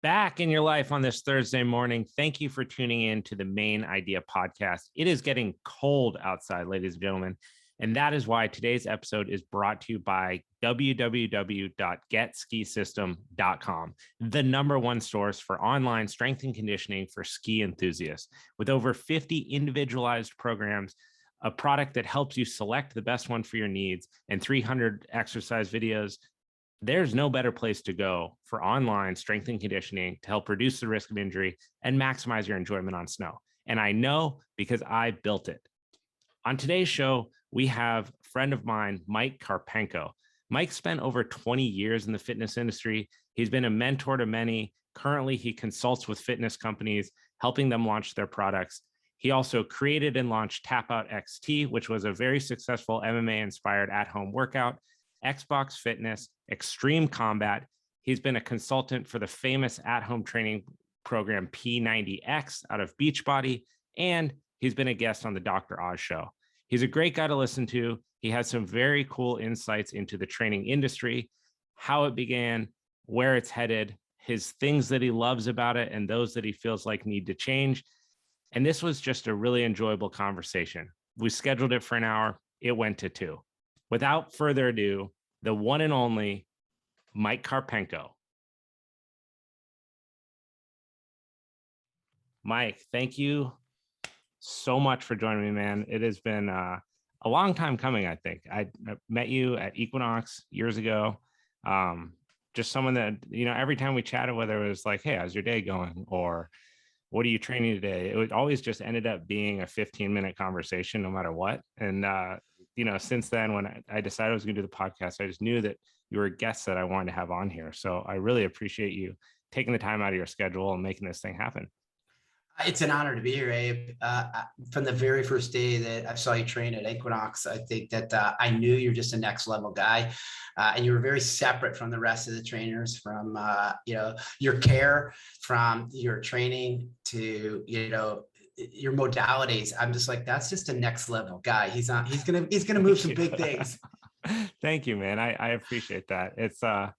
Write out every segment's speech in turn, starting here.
back in your life on this Thursday morning. Thank you for tuning in to the Mayn Idea podcast. It is getting cold outside, ladies and gentlemen, and that is why today's episode is brought to you by www.getskisystem.com, the #1 source for online strength and conditioning for ski enthusiasts. With over 50 individualized programs, a product that helps you select the best one for your needs, and 300 exercise videos, there's no better place to go for online strength and conditioning to help reduce the risk of injury and maximize your enjoyment on snow. And I know because I built it. On today's show, we have a friend of mine, Mike Karpenko. Mike spent over 20 years in the fitness industry. He's been a mentor to many. Currently, he consults with fitness companies, helping them launch their products. He also created and launched Tapout XT, which was a very successful MMA-inspired at-home workout, Xbox Fitness, Extreme Combat. He's been a consultant for the famous at-home training program P90X out of Beachbody, and he's been a guest on the Dr. Oz show. He's a great guy to listen to. He has some very cool insights into the training industry, how it began, where it's headed, his things that he loves about it, and those that he feels like need to change. And this was just a really enjoyable conversation. We scheduled it for an hour. It went to 2. Without further ado, the one and only Mike Karpenko. Mike, thank you so much for joining me, man. It has been a long time coming, I think. I met you at Equinox years ago. Just someone that, every time we chatted, whether it was like, hey, how's your day going? Or what are you training today? It would always just ended up being a 15-minute conversation, no matter what. And, since then, when I decided I was going to do the podcast, I just knew that you were a guest that I wanted to have on here. So I really appreciate you taking the time out of your schedule and making this thing happen. It's an honor to be here, Abe. From the very first day that I saw you train at Equinox, I think that I knew you're just a next level guy. And you were very separate from the rest of the trainers, from, your care, from your training to, your modalities. I'm just like, that's just a next level guy. He's going to move some big things. Thank you, man. I appreciate that. It's, I've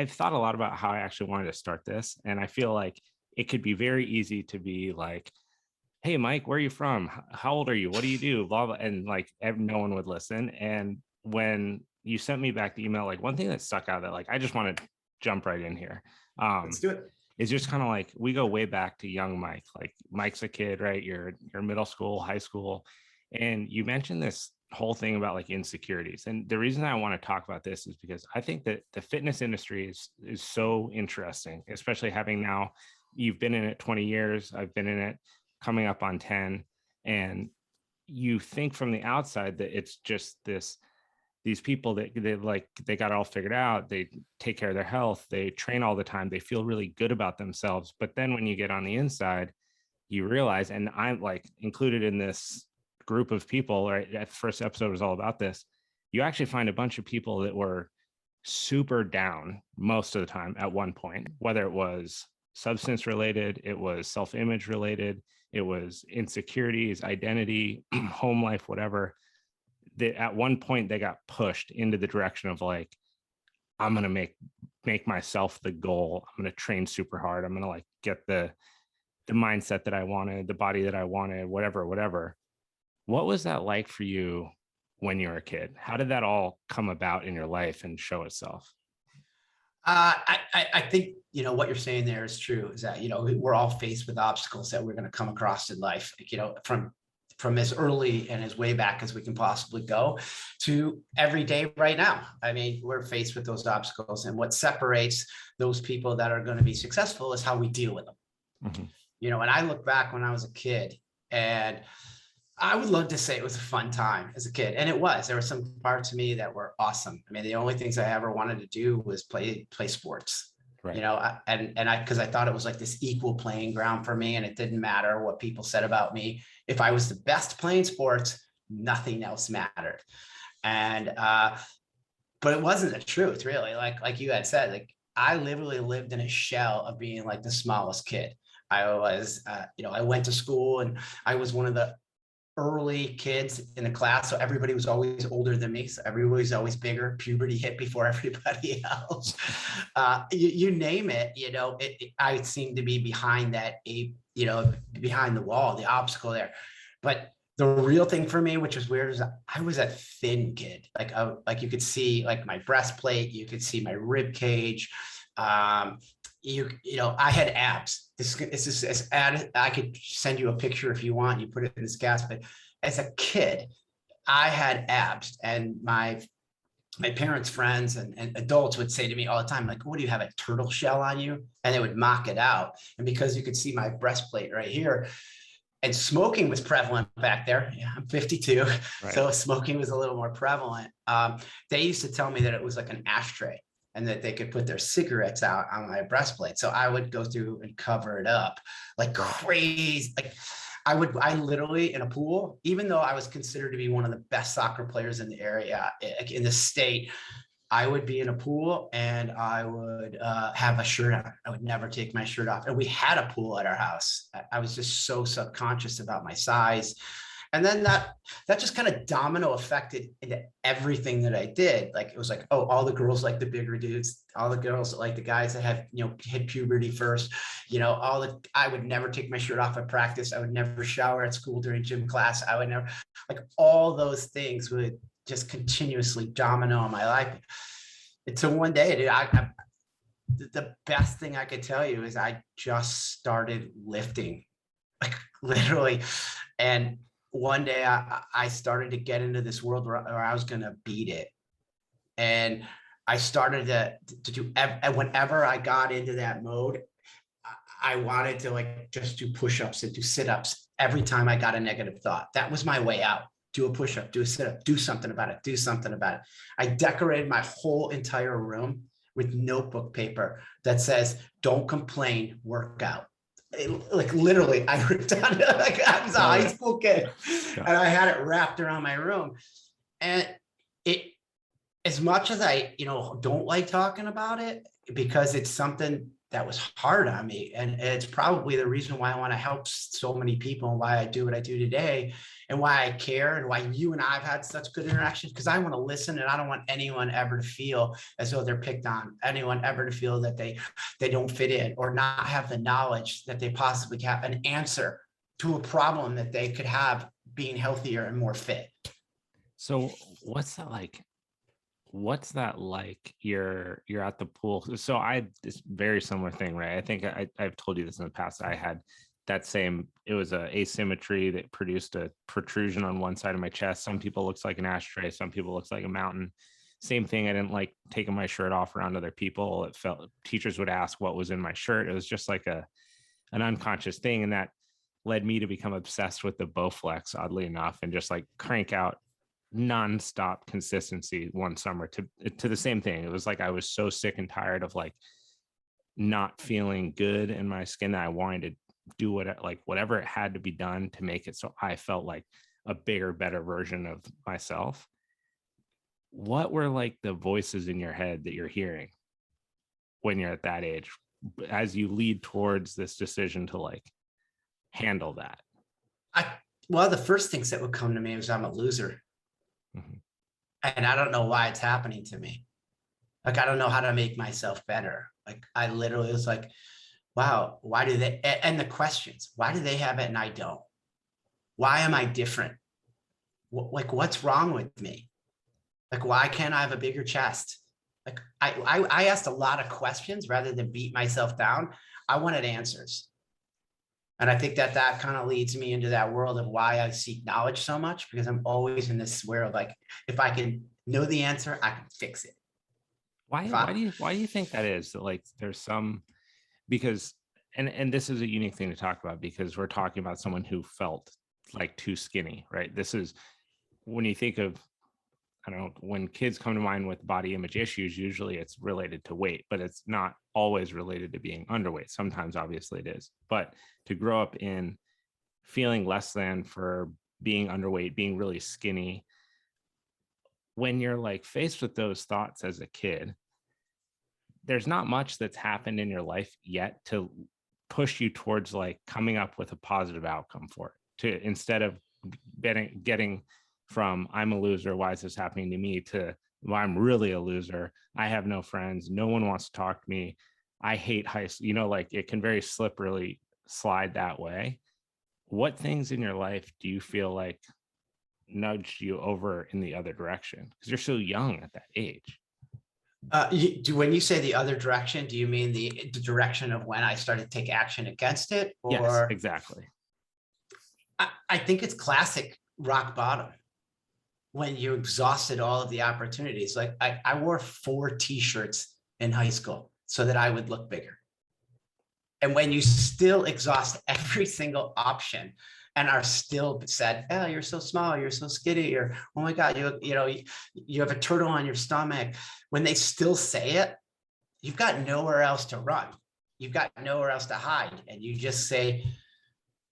thought a lot about how I actually wanted to start this. And I feel like it could be very easy to be like, hey, Mike, where are you from? How old are you? What do you do? Blah, blah. And like, no one would listen. And when you sent me back the email, like one thing that stuck out that like, I just want to jump right in here. Let's do it. It's just kind of like, we go way back to young Mike. Like Mike's a kid, right? You're middle school, high school. And you mentioned this whole thing about like insecurities. And the reason I want to talk about this is because I think that the fitness industry is so interesting, especially having now, you've been in it 20 years. I've been in it coming up on 10. And you think from the outside that it's just these people that they got it all figured out. They take care of their health. They train all the time. They feel really good about themselves. But then when you get on the inside, you realize, and I'm like included in this group of people, right? That first episode was all about this. You actually find a bunch of people that were super down most of the time at one point, whether it was substance related, it was self-image related, it was insecurities, identity, home life, whatever. That at one point they got pushed into the direction of like, I'm going to make myself the goal. I'm going to train super hard. I'm going to like get the mindset that I wanted, the body that I wanted, whatever. What was that like for you when you were a kid? How did that all come about in your life and show itself? I think, what you're saying there is true, is that, we're all faced with obstacles that we're going to come across in life, from as early and as way back as we can possibly go to every day right now. I mean, we're faced with those obstacles, and what separates those people that are going to be successful is how we deal with them. Mm-hmm. And I look back when I was a kid, and I would love to say it was a fun time as a kid. And it was. There were some parts of me that were awesome. I mean, the only things I ever wanted to do was play sports. Right. Because I thought it was like this equal playing ground for me, and it didn't matter what people said about me. If I was the best playing sports, nothing else mattered. And but it wasn't the truth, really. Like you had said, like I literally lived in a shell of being like the smallest kid. I was, I went to school, and I was one of the early kids in the class. So everybody was always older than me. So everybody was always bigger. Puberty hit before everybody else. You name it, I seem to be behind that behind the wall, the obstacle there. But the real thing for me, which was weird, is I was a thin kid. Like you could see like my breastplate, you could see my rib cage. I had abs. This is as added. I could send you a picture if you want. You put it in this gas, but as a kid, I had abs, and my parents' friends and adults would say to me all the time, like, "What do you have, a turtle shell on you?" And they would mock it out. And because you could see my breastplate right here, and smoking was prevalent back there. Yeah, I'm 52, right. So smoking was a little more prevalent. They used to tell me that it was like an ashtray, and that they could put their cigarettes out on my breastplate. So I would go through and cover it up like crazy. Like I literally, in a pool, even though I was considered to be one of the best soccer players in the area, in the state, I would be in a pool and I would have a shirt on. I would never take my shirt off. And we had a pool at our house. I was just so subconscious about my size. And then that just kind of domino affected into everything that I did. Like, it was like, oh, all the girls like the bigger dudes, all the girls like the guys that have, hit puberty first, I would never take my shirt off at practice. I would never shower at school during gym class. I would never, like, all those things would just continuously domino in my life. Until one day, dude, the best thing I could tell you is I just started lifting, like literally. And one day I started to get into this world where I was going to beat it. And I started to do, whenever I got into that mode, I wanted to like just do push-ups and do sit-ups every time I got a negative thought. That was my way out. Do a push-up, do a sit-up, do something about it, do something about it. I decorated my whole entire room with notebook paper that says, "Don't complain, work out." Like literally, I ripped on it like I was a high school kid, and I had it wrapped around my room. And it, as much as I, don't like talking about it, because it's something that was hard on me, and it's probably the reason why I want to help so many people, and why I do what I do today, and why I care, and why you and I have had such good interactions, because I want to listen, and I don't want anyone ever to feel as though they're picked on, anyone ever to feel that they don't fit in, or not have the knowledge that they possibly have an answer to a problem that they could have being healthier and more fit. So what's that like? You're at the pool. So I had this very similar thing, right? I think I've told you this in the past. I had that same, it was a asymmetry that produced a protrusion on one side of my chest. Some people looks like an ashtray, some people looks like a mountain. Same thing. I didn't like taking my shirt off around other people. It felt, teachers would ask what was in my shirt. It was just like an unconscious thing. And that led me to become obsessed with the Bowflex, oddly enough, and just like crank out nonstop consistency one summer to the same thing. It was like I was so sick and tired of like not feeling good in my skin that I wanted to do whatever it had to be done to make it so I felt like a bigger, better version of myself. What were like the voices in your head that you're hearing when you're at that age, as you lead towards this decision to like handle that? Well, the first things that would come to me was, I'm a loser. Mm-hmm. And I don't know why it's happening to me. Like, I don't know how to make myself better. Like, I literally was like, wow, why do they, and the questions, why do they have it and I don't? Why am I different? Like, what's wrong with me? Like, why can't I have a bigger chest? Like, I asked a lot of questions rather than beat myself down. I wanted answers. And I think that kind of leads me into that world of why I seek knowledge so much, because I'm always in this sphere of like, if I can know the answer, I can fix it. Why do you think that is? That like there's some, because and this is a unique thing to talk about, because we're talking about someone who felt like too skinny, right? This is when you think of, I don't know, when kids come to mind with body image issues, usually it's related to weight, but it's not always related to being underweight. Sometimes obviously it is, but to grow up in feeling less than for being underweight, being really skinny, when you're like faced with those thoughts as a kid, there's not much that's happened in your life yet to push you towards like coming up with a positive outcome for it, to instead of getting from I'm a loser, why is this happening to me, to well, I'm really a loser. I have no friends. No one wants to talk to me. I hate high school. Like it can very slippery slide that way. What things in your life do you feel like nudged you over in the other direction? Because you're so young at that age. When you say the other direction, do you mean the direction of when I started to take action against it? Yes, Or exactly. I think it's classic rock bottom. When you exhausted all of the opportunities. Like I wore 4 t-shirts in high school so that I would look bigger. And when you still exhaust every single option and are still said, oh, you're so small, you're so skinny, or oh my God, you have a turtle on your stomach. When they still say it, you've got nowhere else to run. You've got nowhere else to hide. And you just say,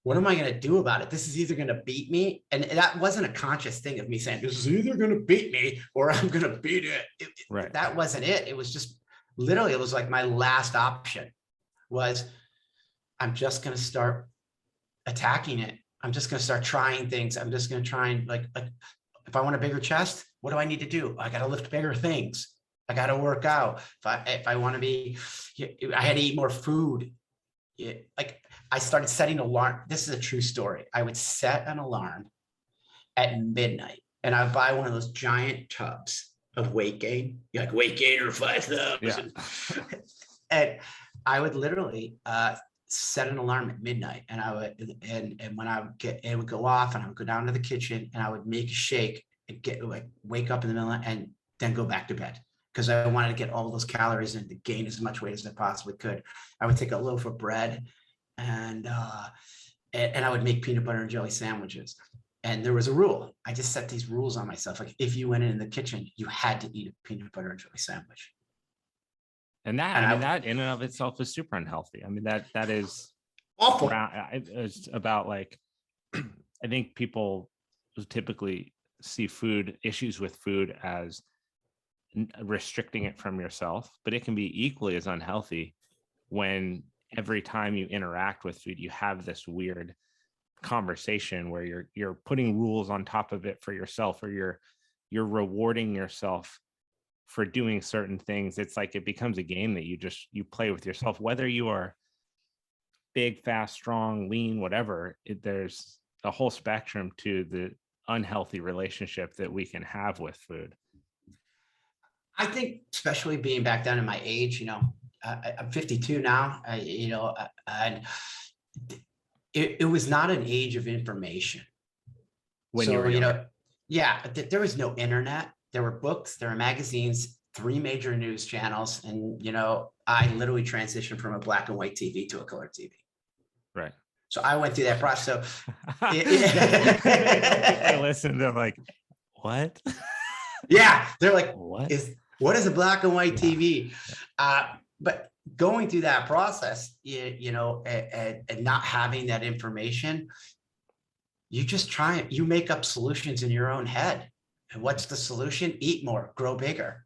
what am I going to do about it? This is either going to beat me. And that wasn't a conscious thing of me saying, this is either going to beat me or I'm going to beat it. Right. That wasn't it. It was just literally, it was like my last option was, I'm just going to start attacking it. I'm just going to start trying things. I'm just going to try and like, if I want a bigger chest, what do I need to do? I got to lift bigger things. I got to work out. If I want to be, I had to eat more food. Like I started setting alarm. This is a true story. I would set an alarm at midnight and I would buy one of those giant tubs of weight gain. You're like weight gainer 5,000. Yeah. And I would literally set an alarm at midnight, and I would, and when I would get, it would go off, and I would go down to the kitchen and I would make a shake and wake up in the middle and then go back to bed. Because I wanted to get all those calories in to gain as much weight as I possibly could. I would take a loaf of bread and I would make peanut butter and jelly sandwiches. And there was a rule. I just set these rules on myself. Like if you went in the kitchen, you had to eat a peanut butter and jelly sandwich. And that in and of itself is super unhealthy. I mean, that is awful. It's about like, I think people typically see issues with food as restricting it from yourself, but it can be equally as unhealthy when every time you interact with food, you have this weird conversation where you're putting rules on top of it for yourself, or you're rewarding yourself for doing certain things. It's like it becomes a game that you play with yourself, whether you are big, fast, strong, lean, whatever. There's a whole spectrum to the unhealthy relationship that we can have with food. I think, especially being back down in my age, I'm 52 now, and it was not an age of information. When you were there was no internet. There were books, there were magazines, 3 major news channels. And, I literally transitioned from a black and white TV to a color TV. Right. So I went through that process. So I listened to like, what? Yeah. They're like, what is a black and white TV? But going through that process, and not having that information, you just try it. You make up solutions in your own head. And what's the solution? Eat more, grow bigger.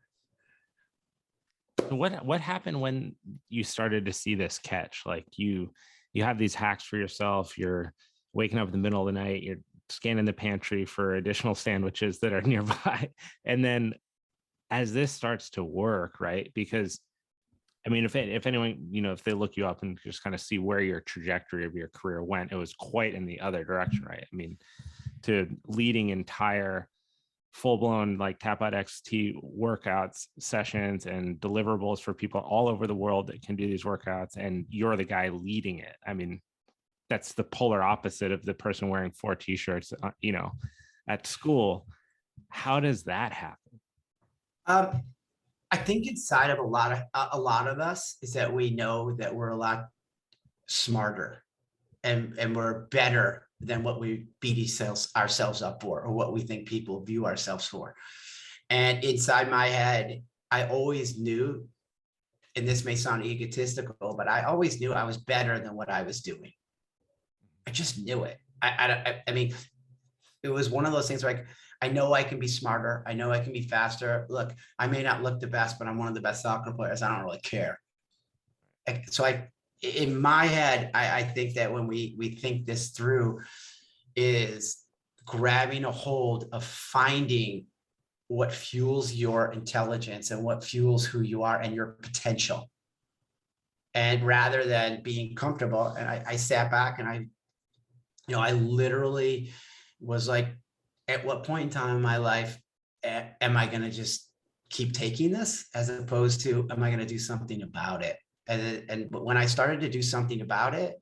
What happened when you started to see this catch? Like you have these hacks for yourself. You're waking up in the middle of the night. You're scanning the pantry for additional sandwiches that are nearby. And then as this starts to work, right? Because I mean, if anyone, if they look you up and just kind of see where your trajectory of your career went, it was quite in the other direction, right? I mean, to leading entire full-blown like Tapout XT workouts sessions and deliverables for people all over the world that can do these workouts, and you're the guy leading it. I mean, that's the polar opposite of the person wearing 4 t-shirts, at school. How does that happen? I think inside of a lot of us is that we know that we're a lot smarter and we're better than what we beat ourselves up for, or what we think people view ourselves for. And inside my head, I always knew, and this may sound egotistical, but I always knew I was better than what I was doing. I just knew it. I mean, it was one of those things where I know I can be smarter. I know I can be faster. Look, I may not look the best, but I'm one of the best soccer players. I don't really care. So in my head, I think that when we think this through, is grabbing a hold of finding what fuels your intelligence and what fuels who you are and your potential. And rather than being comfortable, and I sat back and I literally was like, at what point in time in my life am I going to just keep taking this, as opposed to, am I going to do something about it? And when I started to do something about it,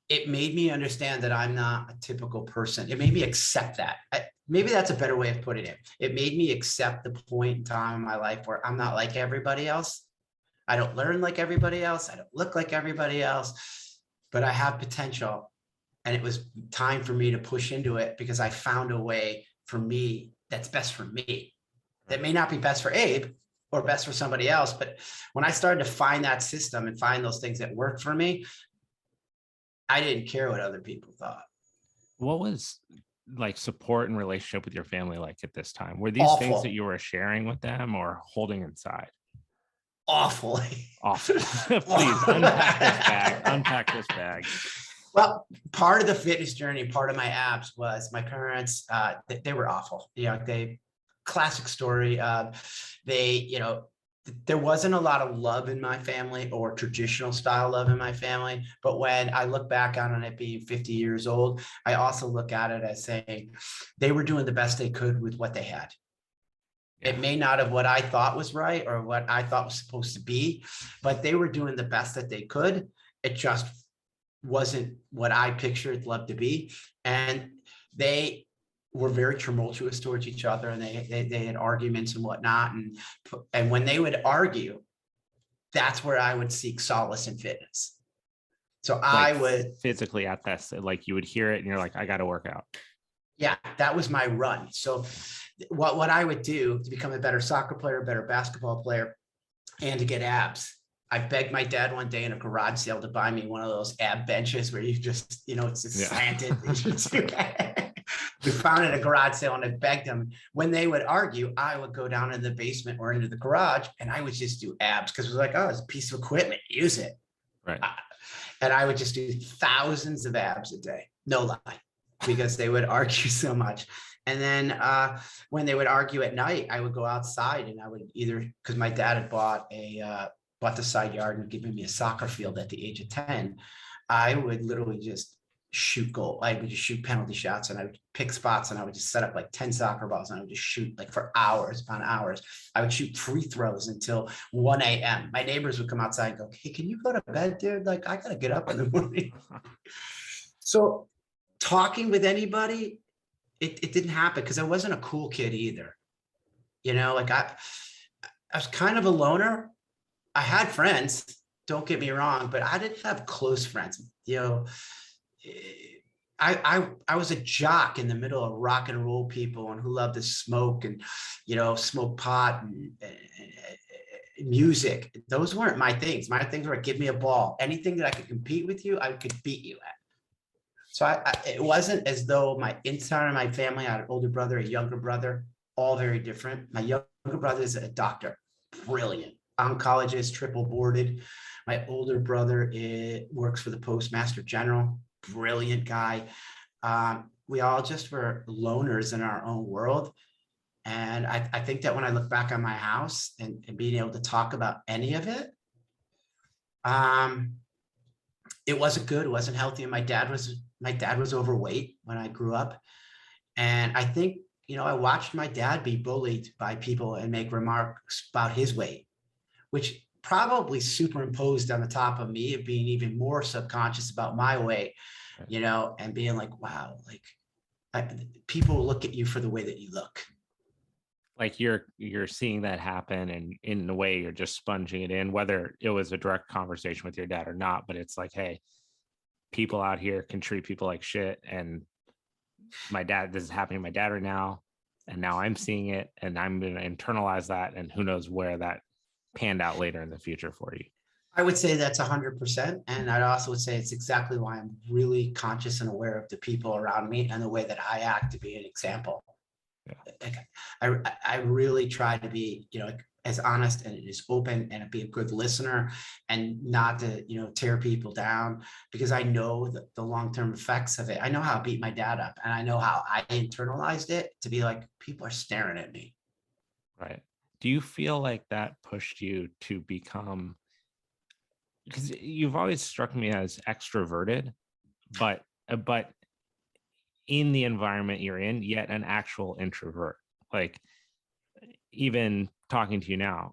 it made me understand that I'm not a typical person. It made me accept that. Maybe that's a better way of putting it. It made me accept the point in time in my life where I'm not like everybody else. I don't learn like everybody else. I don't look like everybody else, but I have potential. And it was time for me to push into it, because I found a way for me that's best for me. That may not be best for Abe or best for somebody else, but when I started to find that system and find those things that worked for me, I didn't care what other people thought. What was like support and relationship with your family like at this time? Were these Awful. things that you were sharing with them or holding inside? Awfully. Awful. Please unpack this bag. Unpack this bag. Well, part of the fitness journey, part of my abs was my parents. They were awful. Classic story. There wasn't a lot of love in my family, or traditional style love in my family. But when I look back on it being 50 years old, I also look at it as saying they were doing the best they could with what they had. Yeah. It may not have what I thought was right or what I thought was supposed to be, but they were doing the best that they could. It just wasn't what I pictured love to be. And they were very tumultuous towards each other, and they had arguments and whatnot. And when they would argue, that's where I would seek solace in fitness. So like I would physically at this, like you would hear it and you're like, I got to work out. Yeah, that was my run. So what I would do to become a better soccer player, a better basketball player, and to get abs, I begged my dad one day in a garage sale to buy me one of those ab benches where you just, it's just slanted. We found it at a garage sale, and I begged them. When they would argue, I would go down in the basement or into the garage, and I would just do abs, because it was like, oh, it's a piece of equipment, use it. Right. And I would just do thousands of abs a day. No lie, because they would argue so much. And then when they would argue at night, I would go outside, and I would either, because my dad had bought the side yard and given me a soccer field at the age of 10, I would literally just shoot goal. I would just shoot penalty shots, and I would pick spots, and I would just set up like 10 soccer balls, and I would just shoot like for hours upon hours. I would shoot free throws until 1 a.m. My neighbors would come outside and go, hey, can you go to bed, dude? Like, I got to get up in the morning. So talking with anybody, it didn't happen, because I wasn't a cool kid either. I was kind of a loner. I had friends, don't get me wrong, but I didn't have close friends. I was a jock in the middle of rock and roll people, and who loved to smoke and, smoke pot and music. Those weren't my things. My things were, give me a ball. Anything that I could compete with you, I could beat you at. So it wasn't as though my entire my family, I had an older brother, a younger brother, all very different. My younger brother is a doctor, brilliant, oncologist, triple boarded. My older brother works for the Postmaster General, brilliant guy. We all just were loners in our own world. And I think that when I look back on my house and being able to talk about any of it, it wasn't good. It wasn't healthy. And my dad was overweight when I grew up. And I think, I watched my dad be bullied by people and make remarks about his weight, which probably superimposed on the top of me of being even more subconscious about my weight, and being like, wow, like people look at you for the way that you look. Like you're seeing that happen, and in a way you're just sponging it in, whether it was a direct conversation with your dad or not, but it's like, hey, people out here can treat people like shit. And this is happening to my dad right now. And now I'm seeing it, and I'm going to internalize that. And who knows where that panned out later in the future for you. I would say that's 100%. And I'd also would say it's exactly why I'm really conscious and aware of the people around me and the way that I act to be an example. Yeah. I really try to be, as honest and as open and be a good listener and not to, tear people down, because I know the long-term effects of it. I know how I beat my dad up, and I know how I internalized it to be like, people are staring at me. Right. Do you feel like that pushed you to become, because you've always struck me as extroverted, but in the environment you're in, yet an actual introvert. Like, even talking to you now,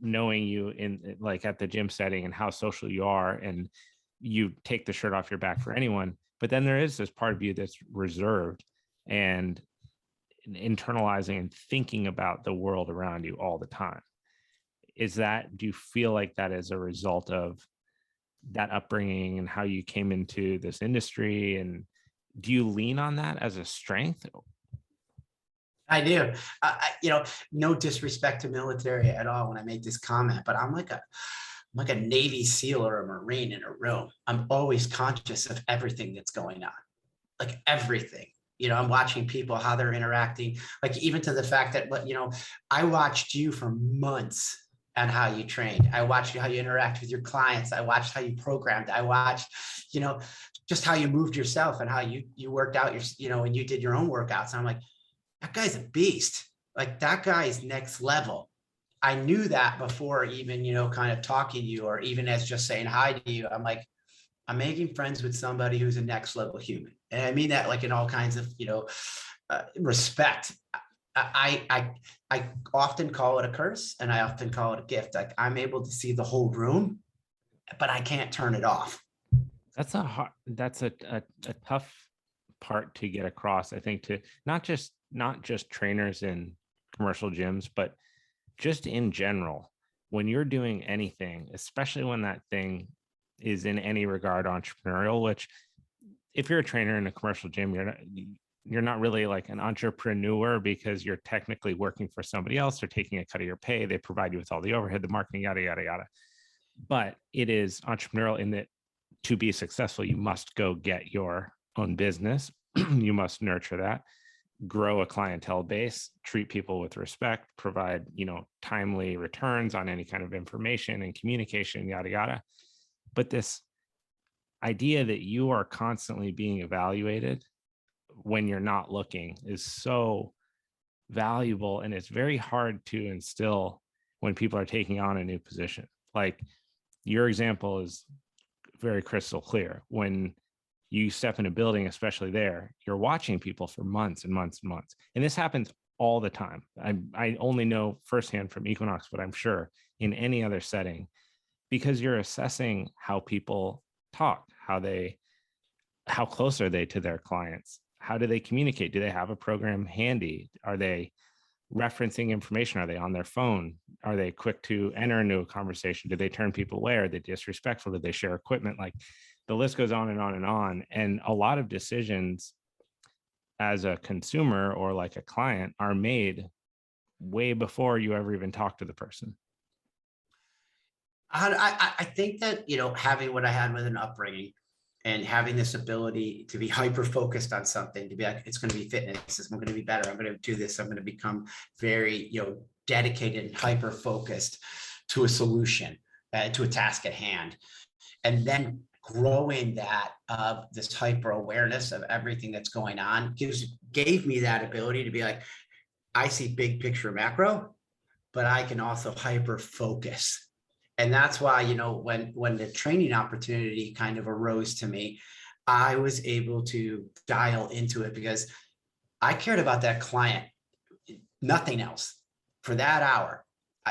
knowing you in like at the gym setting and how social you are, and you take the shirt off your back for anyone, but then there is this part of you that's reserved and internalizing and thinking about the world around you all the time. Do you feel like that is a result of that upbringing and how you came into this industry? And do you lean on that as a strength? I do. No disrespect to military at all when I make this comment, but I'm like a Navy SEAL or a Marine in a room. I'm always conscious of everything that's going on, like everything. I'm watching people, how they're interacting, like even to the fact that, I watched you for months and how you trained. I watched how you interact with your clients. I watched how you programmed. I watched, just how you moved yourself and how you worked out and you did your own workouts. And I'm like, that guy's a beast. Like, that guy is next level. I knew that before even, kind of talking to you, or even as just saying hi to you. I'm like, I'm making friends with somebody who's a next level human. And I mean that like in all kinds of, respect. I often call it a curse, and I often call it a gift. Like, I'm able to see the whole room, but I can't turn it off. That's a tough part to get across, I think, to not just trainers in commercial gyms, but just in general. When you're doing anything, especially when that thing is in any regard entrepreneurial, which if you're a trainer in a commercial gym, you're not really like an entrepreneur, because you're technically working for somebody else. They're taking a cut of your pay. They provide you with all the overhead, the marketing, yada, yada, yada. But it is entrepreneurial in that to be successful, you must go get your own business. You must nurture that, grow a clientele base, treat people with respect, provide, timely returns on any kind of information and communication, yada, yada. But this idea that you are constantly being evaluated when you're not looking is so valuable. And it's very hard to instill when people are taking on a new position. Like, your example is very crystal clear. When you step in a building, especially there, you're watching people for months and months and months. And this happens all the time. I only know firsthand from Equinox, but I'm sure in any other setting, because you're assessing how people talk, how close are they to their clients? How do they communicate? Do they have a program handy? Are they referencing information? Are they on their phone? Are they quick to enter into a conversation? Do they turn people away? Are they disrespectful? Do they share equipment? Like, the list goes on and on and on. And a lot of decisions as a consumer or like a client are made way before you ever even talk to the person. I think that, having what I had with an upbringing and having this ability to be hyper focused on something, to be like, it's going to be fitness, I'm going to be better, I'm going to do this, I'm going to become very, dedicated and hyper focused to a solution, to a task at hand. And then growing that this hyper awareness of everything that's going on gave me that ability to be like, I see big picture macro, but I can also hyper focus. And that's why, when the training opportunity kind of arose to me, I was able to dial into it because I cared about that client, nothing else. For that hour,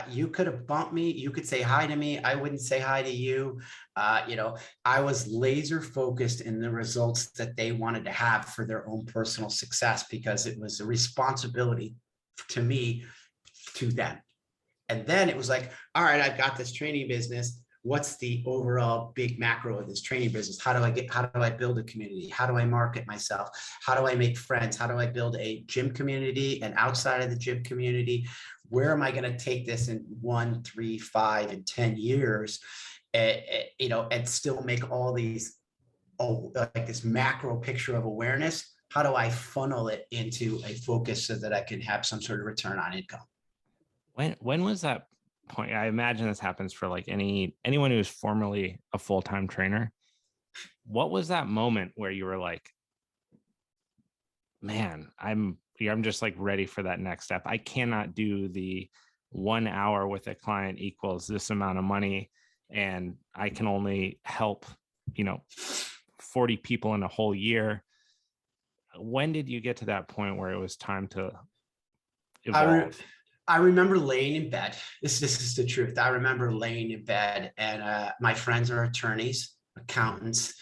you could have bumped me, you could say hi to me, I wouldn't say hi to you. I was laser focused in the results that they wanted to have for their own personal success, because it was a responsibility to me, to them. And then it was like, all right, I've got this training business. What's the overall big macro of this training business? How do I build a community? How do I market myself? How do I make friends? How do I build a gym community and outside of the gym community? Where am I going to take this in 1, 3, 5, and 10 years? And still make all these, like this macro picture of awareness. How do I funnel it into a focus so that I can have some sort of return on income? When was that point, I imagine this happens for like anyone who is formerly a full-time trainer. What was that moment where you were like, man, I'm just like ready for that next step. I cannot do the 1 hour with a client equals this amount of money, and I can only help, 40 people in a whole year. When did you get to that point where it was time to evolve? I remember laying in bed. This is the truth. I remember laying in bed, and my friends are attorneys, accountants,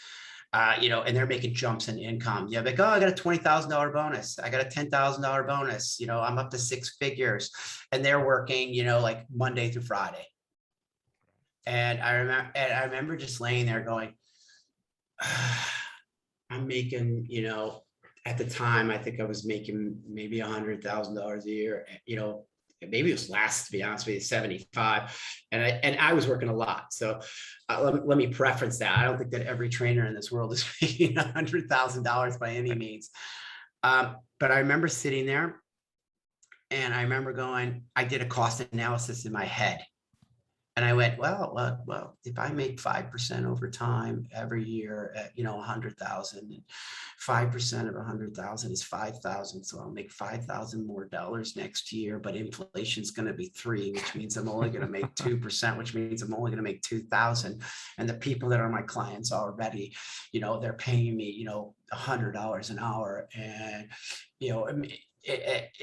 and they're making jumps in income. Yeah, like, oh, I got a $20,000 bonus. I got a $10,000 bonus. I'm up to 6 figures, and they're working, like Monday through Friday. And I remember just laying there going, I'm making, at the time, I think I was making maybe $100,000 a year, maybe it was less, to be honest with you, 75. And I was working a lot. So let me preference that. I don't think that every trainer in this world is making $100,000 by any means. But I remember sitting there, and I remember I did a cost analysis in my head. And I went, well, if I make 5% over time every year at, 100,000, and 5% of 100,000 is 5,000. So I'll make $5,000 more next year, but inflation's going to be 3, which means I'm only going to make 2%, which means I'm only going to make 2,000. And the people that are my clients already, they're paying me, $100 an hour. And,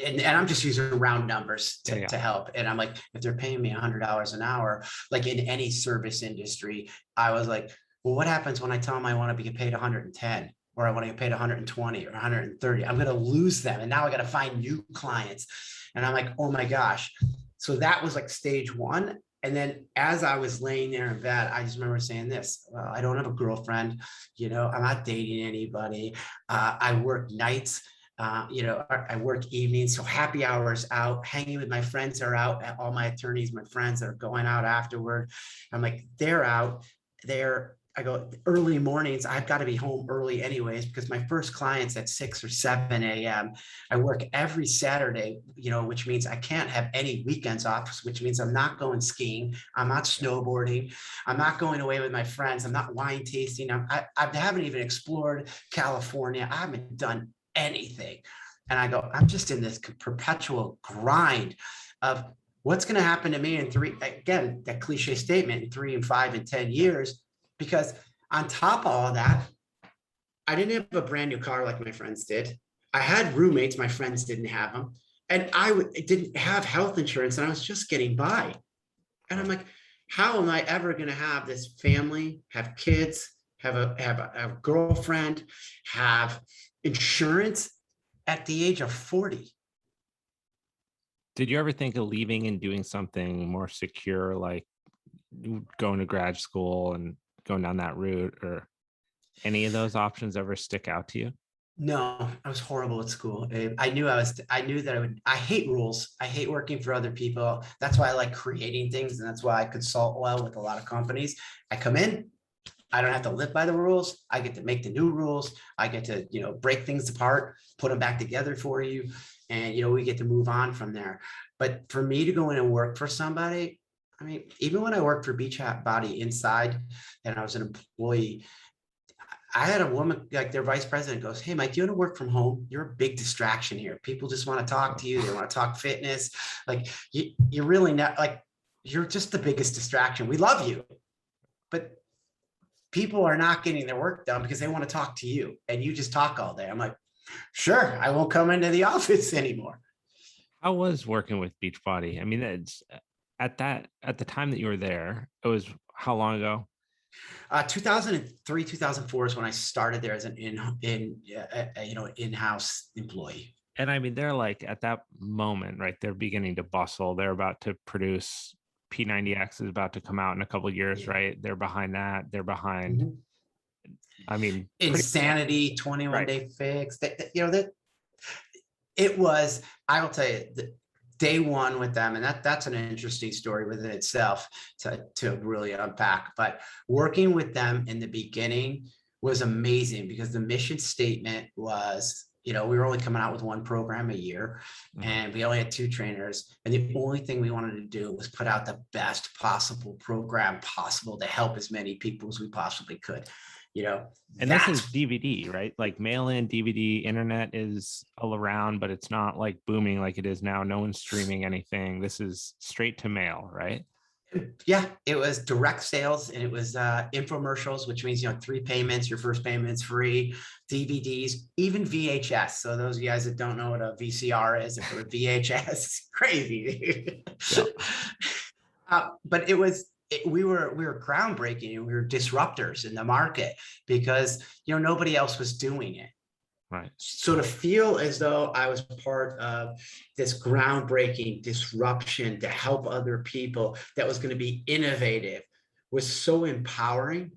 and I'm just using round numbers to help. And I'm like, if they're paying me $100 an hour, like in any service industry, I was like, well, what happens when I tell them I want to be paid 110, or I want to get paid 120 or 130? I'm going to lose them. And now I got to find new clients. And I'm like, oh my gosh. So that was like stage one. And then as I was laying there in bed, I just remember saying this, well, I don't have a girlfriend, I'm not dating anybody. I work nights. I work evenings, so happy hours out, hanging with my friends are out, all my attorneys, my friends that are going out afterward. I'm like, they're out there. I go early mornings. I've got to be home early anyways, because my first client's at 6 or 7 a.m. I work every Saturday, which means I can't have any weekends off, which means I'm not going skiing. I'm not snowboarding. I'm not going away with my friends. I'm not wine tasting. I haven't even explored California. I haven't done anything. And I go, I'm just in this perpetual grind of what's going to happen to me in 3, again, that cliche statement, in 3 and 5 and 10 years, because on top of all that, I didn't have a brand new car like my friends did. I had roommates, my friends didn't have them. And I didn't have health insurance, and I was just getting by. And I'm like, how am I ever going to have this family, have kids, have a girlfriend, have insurance at the age of 40? Did you ever think of leaving and doing something more secure, like going to grad school and going down that route, or any of those options ever stick out to you? No, I was horrible at school. I knew that I hate rules. I hate working for other people. That's why I like creating things. And that's why I consult well with a lot of companies. I come in, I don't have to live by the rules. I get to make the new rules. I get to, break things apart, put them back together for you. And, we get to move on from there. But for me to go in and work for somebody, I mean, even when I worked for Beachbody Inside and I was an employee, I had a woman, like their vice president, goes, hey, Mike, do you want to work from home? You're a big distraction here. People just want to talk to you. They want to talk fitness. Like you're really not, like, you're just the biggest distraction. We love you, but people are not getting their work done because they want to talk to you, and you just talk all day. I'm like, sure, I won't come into the office anymore. How was working with Beachbody? I mean, it's at the time that you were there, it was how long ago? 2003, 2004 is when I started there as an in-house employee. And I mean, they're like at that moment, right? They're beginning to bustle. They're about to produce P90X is about to come out in a couple of years, right? They're behind that. They're behind. Mm-hmm. I mean, Insanity, 21 Day Fix. That it was. I will tell you, day one with them, and that's an interesting story within itself to really unpack. But working with them in the beginning was amazing because the mission statement was We were only coming out with one program a year, and we only had 2 trainers. And the only thing we wanted to do was put out the best possible program possible to help as many people as we possibly could. And this is DVD, right? Like mail-in DVD, internet is all around, but it's not like booming like it is now. No one's streaming anything. This is straight to mail, right? Yeah, it was direct sales, and it was infomercials, which means 3 payments. Your first payment's free. DVDs, even VHS. So those of you guys that don't know what a VCR is, if we're VHS, it's crazy. But we were groundbreaking, and we were disruptors in the market because nobody else was doing it. Right. So to feel as though I was part of this groundbreaking disruption to help other people that was going to be innovative was so empowering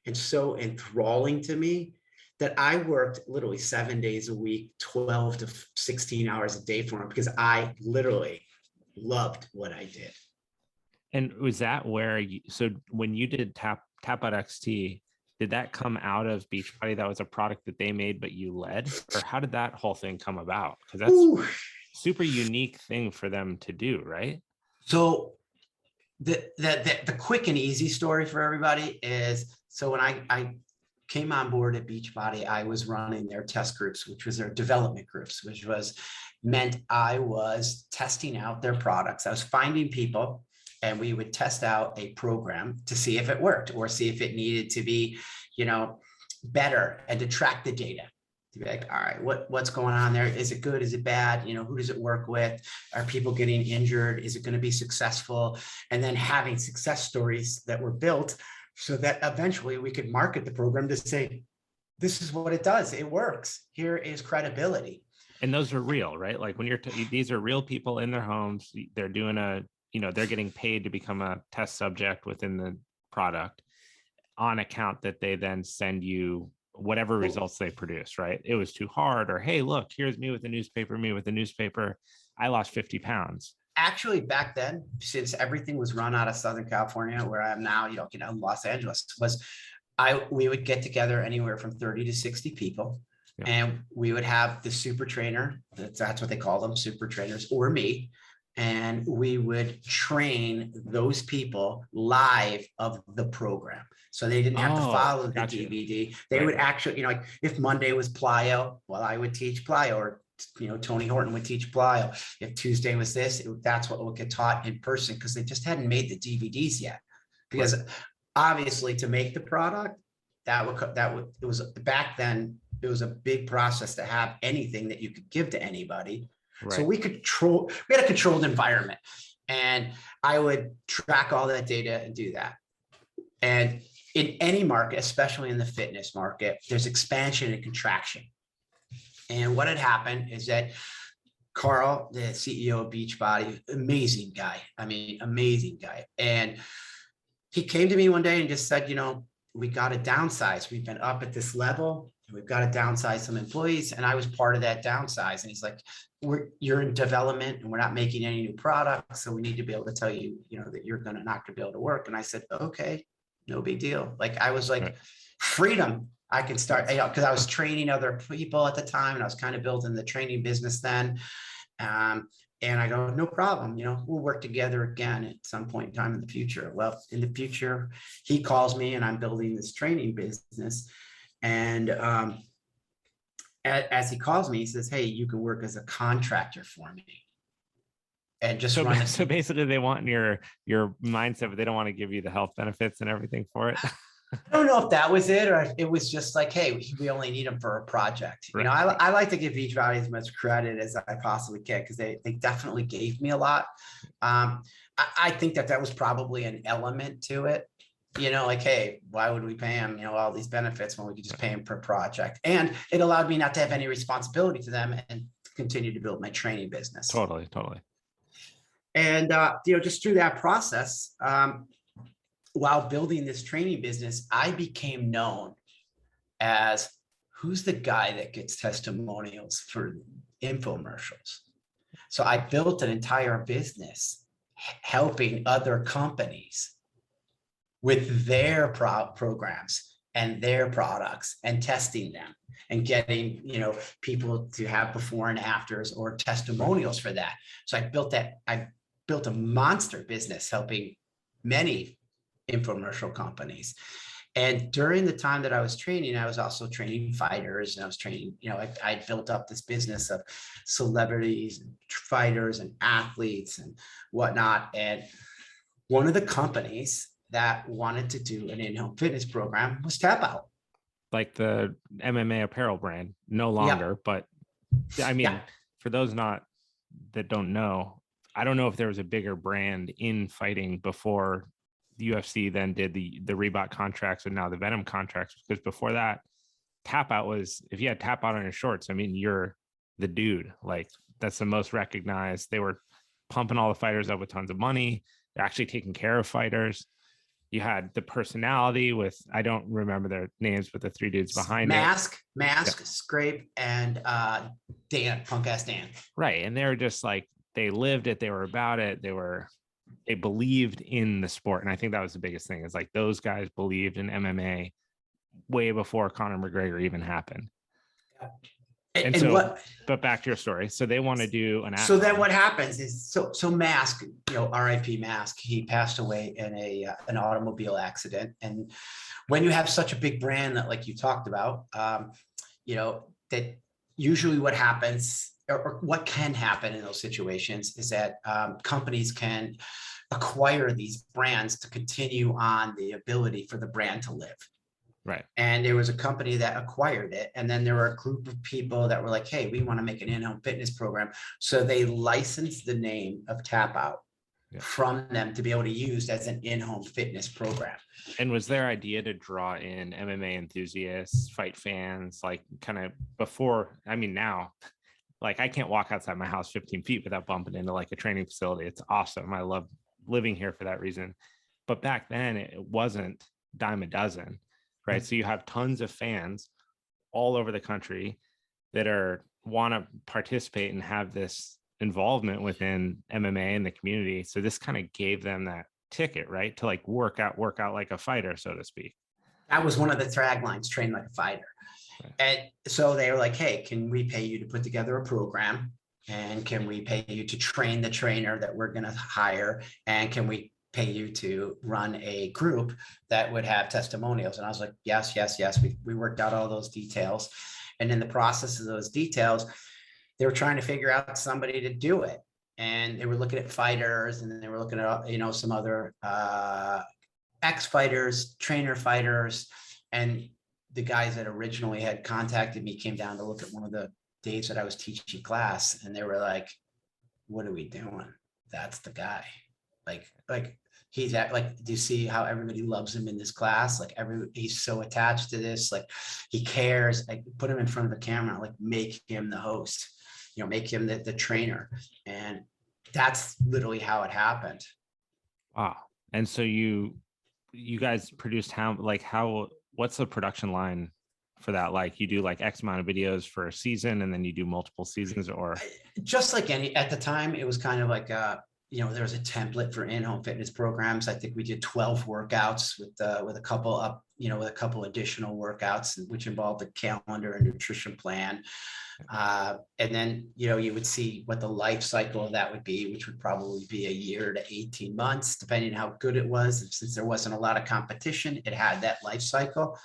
and so enthralling to me that I worked literally 7 days a week, 12 to 16 hours a day for them, because I literally loved what I did. And was that where so when you did Tapout XT, did that come out of Beachbody? That was a product that they made, but you led? Or how did that whole thing come about? Because that's super unique thing for them to do, right? So the quick and easy story for everybody is, so when I came on board at Beachbody, I was running their test groups, which was their development groups, which meant I was testing out their products. I was finding people, and we would test out a program to see if it worked or see if it needed to be, better, and to track the data. To be like, all right, what's going on there? Is it good? Is it bad? Who does it work with? Are people getting injured? Is it going to be successful? And then having success stories that were built so that eventually we could market the program to say, this is what it does. It works. Here is credibility. And those are real, right? Like when these are real people in their homes. They're doing they're getting paid to become a test subject within the product on account that they then send you whatever results they produce, right? It was too hard, or, hey, look, here's me with a newspaper. I lost 50 pounds. Actually, back then, since everything was run out of Southern California, where I am now, Los Angeles, we would get together anywhere from 30 to 60 people. Yeah. And we would have the super trainer, that's what they call them, super trainers, or me. And we would train those people live of the program. So they didn't have to follow the DVD. They would actually, like if Monday was plyo, well, I would teach plyo, or, Tony Horton would teach plyo. If Tuesday was this, that's what would get taught in person, because they just hadn't made the DVDs yet. Because obviously to make the product, it was back then, it was a big process to have anything that you could give to anybody. Right. So we had a controlled environment, and I would track all that data and do that. And in any market, especially in the fitness market, there's expansion and contraction. And what had happened is that Carl, the CEO of Beachbody, amazing guy. And he came to me one day and just said, we got to downsize. We've been up at this level. We've got to downsize some employees. And I was part of that downsize. And he's like, you're in development and we're not making any new products. So we need to be able to tell you, that you're not going to be able to work. And I said, okay, no big deal. Like, I was like, right. Freedom. I can start, because I was training other people at the time, and I was kind of building the training business then. And I go, no problem. We'll work together again at some point in time in the future. Well, in the future, he calls me, and I'm building this training business. And as he calls me, he says, hey, you can work as a contractor for me. And just so basically they want your mindset, but they don't want to give you the health benefits and everything for it. I don't know if that was it, or it was just like, hey, we only need them for a project. Right. I like to give Beachbody as much credit as I possibly can, because they definitely gave me a lot. I think that was probably an element to it. Like, hey, why would we pay him, all these benefits when we could just pay him per project? And it allowed me not to have any responsibility to them and continue to build my training business. Totally. And, just through that process, while building this training business, I became known as who's the guy that gets testimonials for infomercials. So I built an entire business helping other companies with their programs and their products and testing them and getting, people to have before and afters or testimonials for that. So I built a monster business helping many infomercial companies. And during the time that I was training, I was also training fighters, and I was training, I built up this business of celebrities and fighters and athletes and whatnot. And one of the companies that wanted to do an in-home fitness program was Tapout. Like the MMA apparel brand, no longer, but I mean, for those that don't know, I don't know if there was a bigger brand in fighting before the UFC then did the Reebok contracts and now the Venom contracts, because before that, Tapout was, if you had Tapout on your shorts, I mean, you're the dude. Like, that's the most recognized. They were pumping all the fighters up with tons of money. They're actually taking care of fighters. You had the personality with, I don't remember their names, but the three dudes behind Mask, Scrape, and Dan, punk ass Dan. Right. And they were just like, they lived it. They were about it. They believed in the sport. And I think that was the biggest thing, is like those guys believed in MMA way before Conor McGregor even happened. But back to your story. So they want to do an. So then what happens is, so Mask, RIP Mask, he passed away in an automobile accident. And when you have such a big brand that, like you talked about, that usually what happens, or what can happen in those situations, is that companies can acquire these brands to continue on the ability for the brand to live. Right. And there was a company that acquired it. And then there were a group of people that were like, hey, we want to make an in-home fitness program. So they licensed the name of Tapout from them to be able to use as an in-home fitness program. And was their idea to draw in MMA enthusiasts, fight fans, like kind of before, I mean, now, like I can't walk outside my house 15 feet without bumping into like a training facility. It's awesome. I love living here for that reason. But back then it wasn't dime a dozen. Right. So you have tons of fans all over the country that want to participate and have this involvement within MMA and the community. So this kind of gave them that ticket, right, to like work out like a fighter, so to speak. That was one of the taglines, train like a fighter. Right. And so they were like, hey, can we pay you to put together a program? And can we pay you to train the trainer that we're going to hire? And can we pay you to run a group that would have testimonials? And I was like, yes. We worked out all those details. And in the process of those details, they were trying to figure out somebody to do it. And they were looking at fighters, and then they were looking at, some other ex-fighters, trainer fighters. And the guys that originally had contacted me came down to look at one of the days that I was teaching class. And they were like, what are we doing? That's the guy. Like he's do you see how everybody loves him in this class? Like he's so attached to this, like he cares. Like put him in front of the camera, like make him the host, make him the trainer. And that's literally how it happened. Wow. And so you guys produced what's the production line for that? Like you do like X amount of videos for a season, and then you do multiple seasons, or just like at the time, it was kind of like there was a template for in-home fitness programs. I think we did 12 workouts with a couple additional workouts, which involved a calendar and nutrition plan. And then, you would see what the life cycle of that would be, which would probably be a year to 18 months, depending on how good it was. And since there wasn't a lot of competition, it had that life cycle.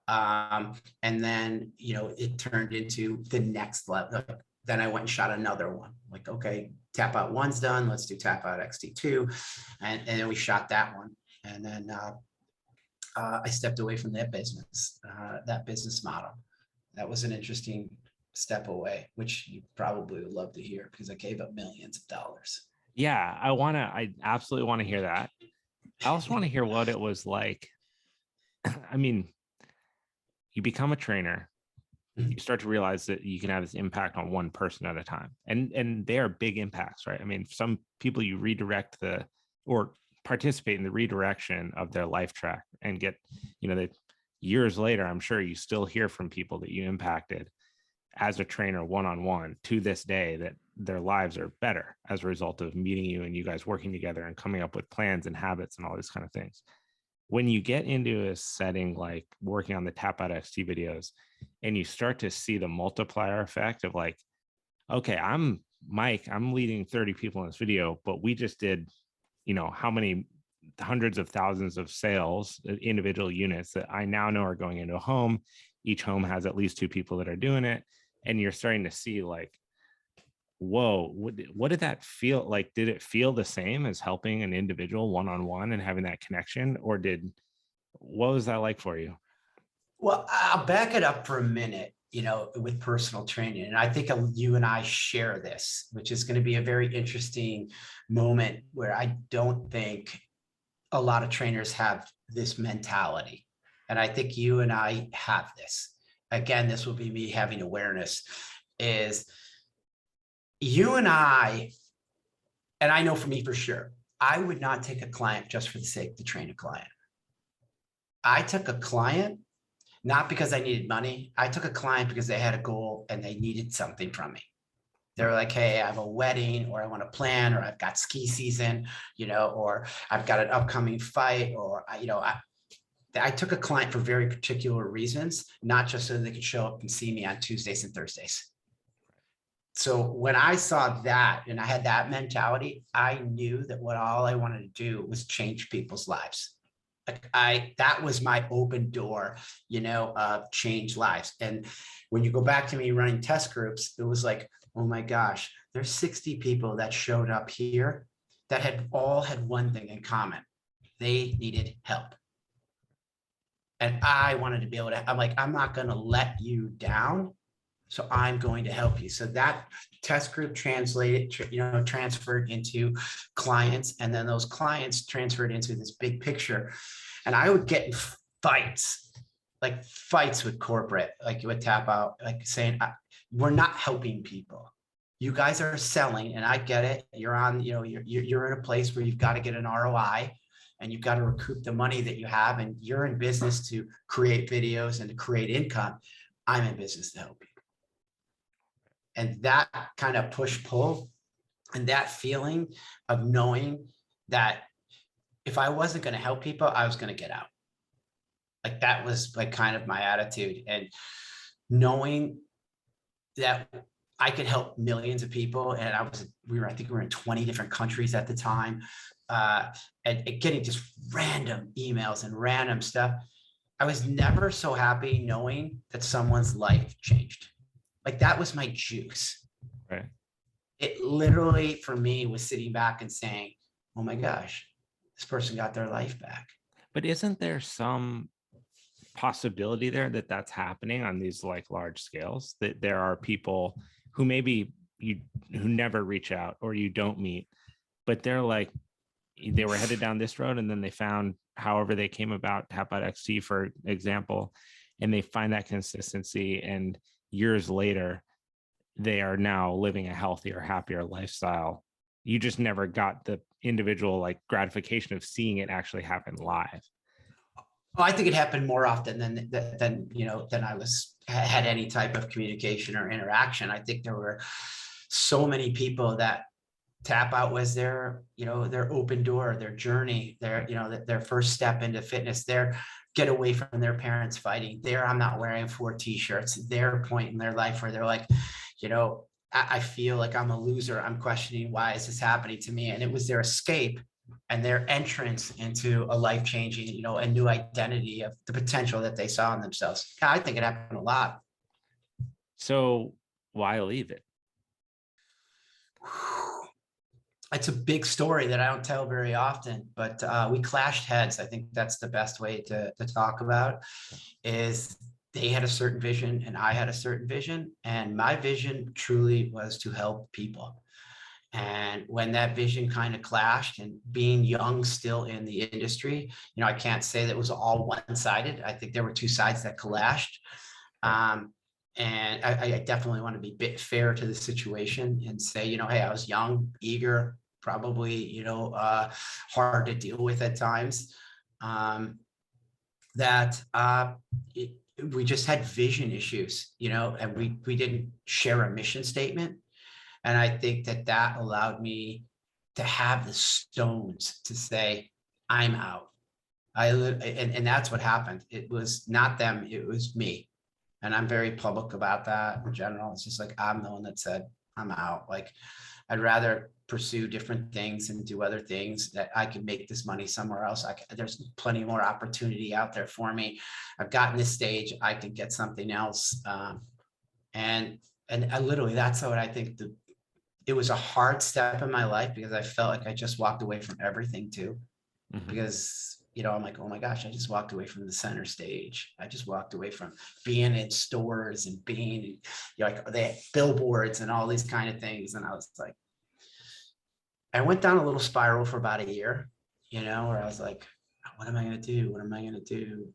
And then, it turned into the next level. Then I went and shot another one. Like, okay, Tapout 1's done. Let's do Tapout XT 2. And then we shot that one. And then I stepped away from that business model. That was an interesting step away, which you probably would love to hear, because I gave up millions of dollars. Yeah, I absolutely want to hear that. I also want to hear what it was like. I mean, you become a trainer. You start to realize that you can have this impact on one person at a time. And they are big impacts, right? I mean, some people you redirect or participate in the redirection of their life track and get, years later, I'm sure you still hear from people that you impacted as a trainer one-on-one to this day, that their lives are better as a result of meeting you and you guys working together and coming up with plans and habits and all these kind of things. when you get into a setting like working on the Tapout XT videos and you start to see the multiplier effect of like, okay, I'm Mike, I'm leading 30 people in this video, but we just did, how many hundreds of thousands of sales, individual units that I now know are going into a home. Each home has at least 2 people that are doing it. And you're starting to see like, whoa, what did that feel like? Did it feel the same as helping an individual one-on-one and having that connection? Or what was that like for you? Well, I'll back it up for a minute, with personal training. And I think you and I share this, which is going to be a very interesting moment where I don't think a lot of trainers have this mentality. And I think you and I have this. Again, this will be me having awareness is you and I know for me for sure, I would not take a client just for the sake to train a client. I took a client not because I needed money. I took a client because they had a goal and they needed something from me. They're like, hey, I have a wedding, or I want to plan, or I've got ski season, or I've got an upcoming fight, or, I took a client for very particular reasons, not just so they could show up and see me on Tuesdays and Thursdays. So when I saw that and I had that mentality, I knew that all I wanted to do was change people's lives. That was my open door, change lives. And when you go back to me running test groups, it was like, oh my gosh, there's 60 people that showed up here that had one thing in common. They needed help. And I wanted to be able to, I'm like, I'm not going to let you down. So I'm going to help you. So that test group transferred into clients, and then those clients transferred into this big picture. And I would get in fights with corporate, like with Tapout, like saying, we're not helping people. You guys are selling, and I get it. You're on, you're in a place where you've got to get an ROI and you've got to recoup the money that you have, and you're in business to create videos and to create income. I'm in business to help you. And that kind of push-pull and that feeling of knowing that if I wasn't going to help people, I was going to get out. Like that was like kind of my attitude, and knowing that I could help millions of people. And I think we were in 20 different countries at the time, and getting just random emails and random stuff. I was never so happy knowing that someone's life changed. Like that was my juice. Right. It literally for me was sitting back and saying, oh my gosh, this person got their life back. But isn't there some possibility there that that's happening on these like large scales, that there are people who maybe who never reach out or you don't meet, but they're like, they were headed down this road and then they found however they came about Tapout XT, for example, and they find that consistency, and years later, they are now living a healthier, happier lifestyle. You just never got the individual like gratification of seeing it actually happen live. Oh, I think it happened more often than I had any type of communication or interaction. I think there were so many people that Tapout was their open door, their journey, their first step into fitness, their get away from their parents fighting. I'm not wearing 4 t-shirts, their point in their life where they're like, I feel like I'm a loser. I'm questioning why is this happening to me? And it was their escape and their entrance into a life-changing, a new identity of the potential that they saw in themselves. I think it happened a lot. So why leave it? It's a big story that I don't tell very often, but we clashed heads. I think that's the best way to talk about is they had a certain vision and I had a certain vision, and my vision truly was to help people. And when that vision kind of clashed, and being young still in the industry, I can't say that it was all one-sided. I think there were 2 sides that clashed. And I definitely want to be a bit fair to the situation and say, hey, I was young, eager, probably, hard to deal with at times. We just had vision issues, and we didn't share a mission statement. And I think that allowed me to have the stones to say, I'm out. And that's what happened. It was not them, it was me. And I'm very public about that in general. It's just like, I'm the one that said, I'm out. Like, I'd rather pursue different things and do other things that I can make this money somewhere else. There's plenty more opportunity out there for me. I've gotten this stage, I could get something else. And I literally, that's what I think it was a hard step in my life, because I felt like I just walked away from everything too. Because, I'm like, oh my gosh, I just walked away from the center stage. I just walked away from being in stores and being, like, they had billboards and all these kind of things. And I was like, I went down a little spiral for about a year, where I was like, what am I going to do? What am I going to do?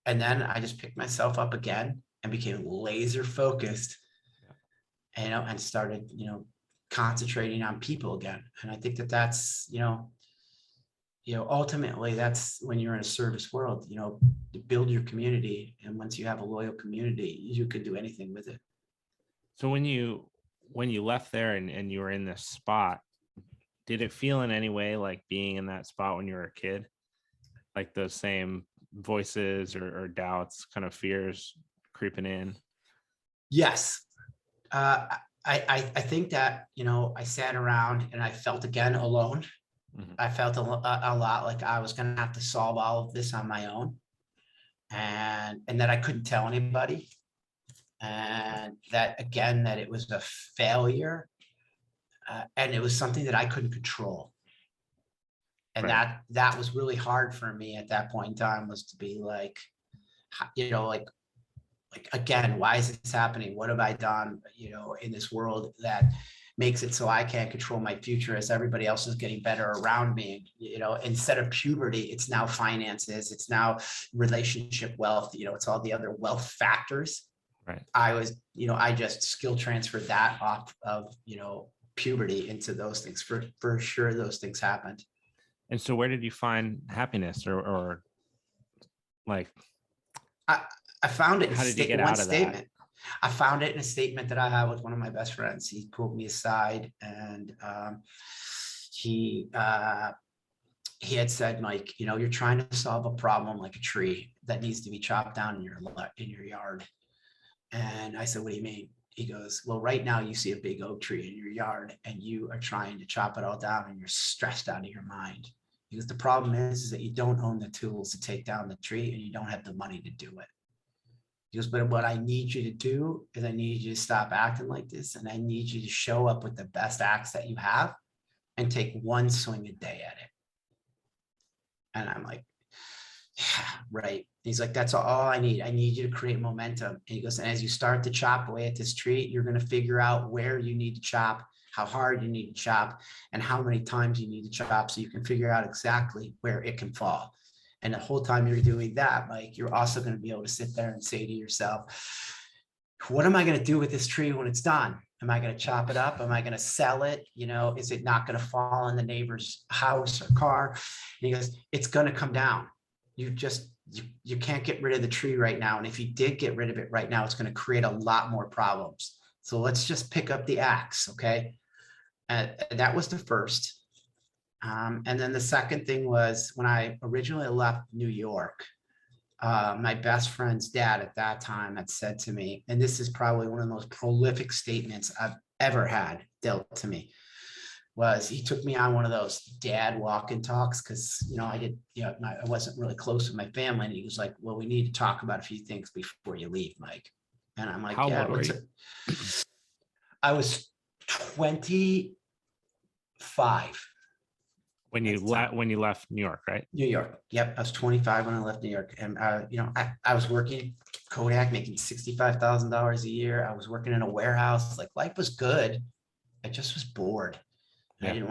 And then I just picked myself up again and became laser focused, and started, concentrating on people again. And I think that's, ultimately that's when you're in a service world, to build your community. And once you have a loyal community, you can do anything with it. So when you left there and you were in this spot, did it feel in any way like being in that spot when you were a kid? Like those same voices or doubts, kind of fears creeping in? Yes. I think that, I sat around and I felt again alone. I felt a lot like I was going to have to solve all of this on my own, and that I couldn't tell anybody. And that, again, that it was a failure, and it was something that I couldn't control. And Right. that was really hard for me at that point in time, was to be like, like, again, why is this happening? What have I done, in this world that makes it so I can't control my future as everybody else is getting better around me? Instead of puberty, it's now finances, it's now relationship wealth, it's all the other wealth factors. Right. I just skill transferred that off of, puberty into those things. For sure, those things happened. And so where did you find happiness or like, I found it how did you get in one out of that? statement. I found it in a statement that I had with one of my best friends. He pulled me aside, and he had said, Mike, you're trying to solve a problem like a tree that needs to be chopped down in your yard. And I said, what do you mean? He goes, well, right now you see a big oak tree in your yard and you are trying to chop it all down and you're stressed out of your mind. Because the problem is that you don't own the tools to take down the tree and you don't have the money to do it. He goes, but what I need you to do is I need you to stop acting like this, and I need you to show up with the best axe that you have and take one swing a day at it. And I'm like, yeah, right. He's like, that's all I need. I need you to create momentum. And he goes, and as you start to chop away at this tree, you're going to figure out where you need to chop, how hard you need to chop, and how many times you need to chop, so you can figure out exactly where it can fall. And the whole time you're doing that, like, you're also going to be able to sit there and say to yourself, what am I going to do with this tree when it's done? Am I going to chop it up? Am I going to sell it? Is it not going to fall in the neighbor's house or car? And he goes, it's going to come down. You can't get rid of the tree right now. And if you did get rid of it right now, it's going to create a lot more problems. So let's just pick up the axe. Okay. And that was the first. And then the second thing was, when I originally left New York, my best friend's dad at that time had said to me, and this is probably one of the most prolific statements I've ever had dealt to me, was he took me on one of those dad walk and talks, because, I wasn't really close with my family. And he was like, well, we need to talk about a few things before you leave, Mike. And I'm like, How yeah, old were you? I was 25. When you left New York, right? New York. Yep. I was 25 when I left New York. And, I was working Kodak, making $65,000 a year. I was working in a warehouse. Like, life was good. I just was bored. Yeah. I didn't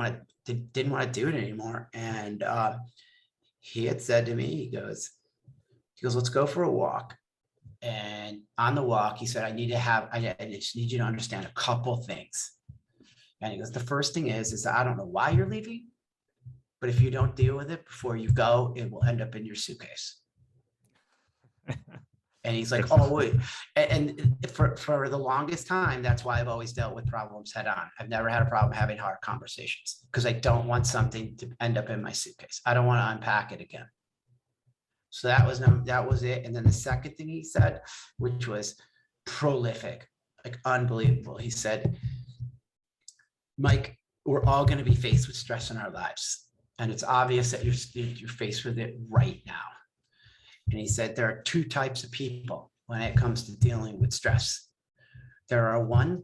want to do it anymore. And he had said to me, he goes, let's go for a walk. And on the walk, he said, I just need you to understand a couple things. And he goes, the first thing is that I don't know why you're leaving, but if you don't deal with it before you go, it will end up in your suitcase. And he's like, oh, wait. And for the longest time, that's why I've always dealt with problems head on. I've never had a problem having hard conversations because I don't want something to end up in my suitcase. I don't want to unpack it again. So that was it. And then the second thing he said, which was prolific, like unbelievable. He said, Mike, we're all going to be faced with stress in our lives. And it's obvious that you're faced with it right now. And he said, there are two types of people when it comes to dealing with stress. There are one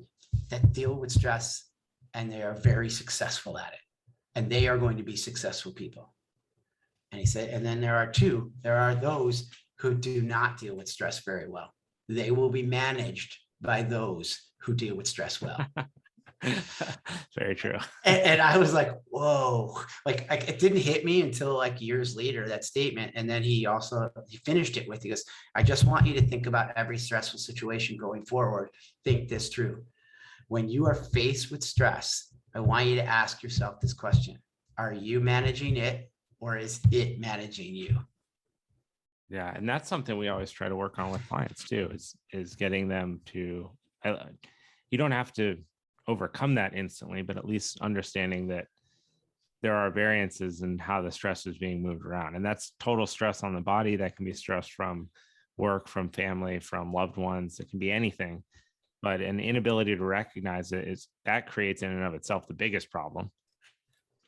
that deal with stress and they are very successful at it. And they are going to be successful people. And he said, and then there are those who do not deal with stress very well. They will be managed by those who deal with stress well. Very true. And I was like, whoa, like it didn't hit me until like years later, that statement. And then he finished it with, he goes, I just want you to think about every stressful situation going forward. Think this through. When you are faced with stress, I want you to ask yourself this question. Are you managing it or is it managing you? Yeah. And that's something we always try to work on with clients too, is getting them to, you don't have to overcome that instantly, but at least understanding that there are variances in how the stress is being moved around. And that's total stress on the body. That can be stress from work, from family, from loved ones. It can be anything, but an inability to recognize it that creates in and of itself the biggest problem.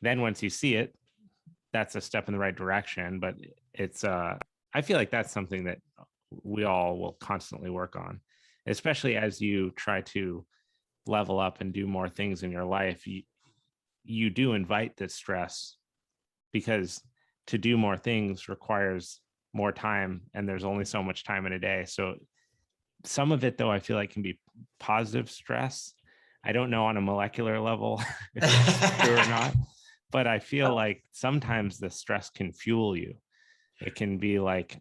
Then once you see it, that's a step in the right direction. But it's, I feel like that's something that we all will constantly work on, especially as you try to level up and do more things in your life. You do invite this stress because to do more things requires more time, and there's only so much time in a day. So some of it, though, I feel like can be positive stress. I don't know on a molecular level if it's true or not, but I feel like sometimes the stress can fuel you. It can be like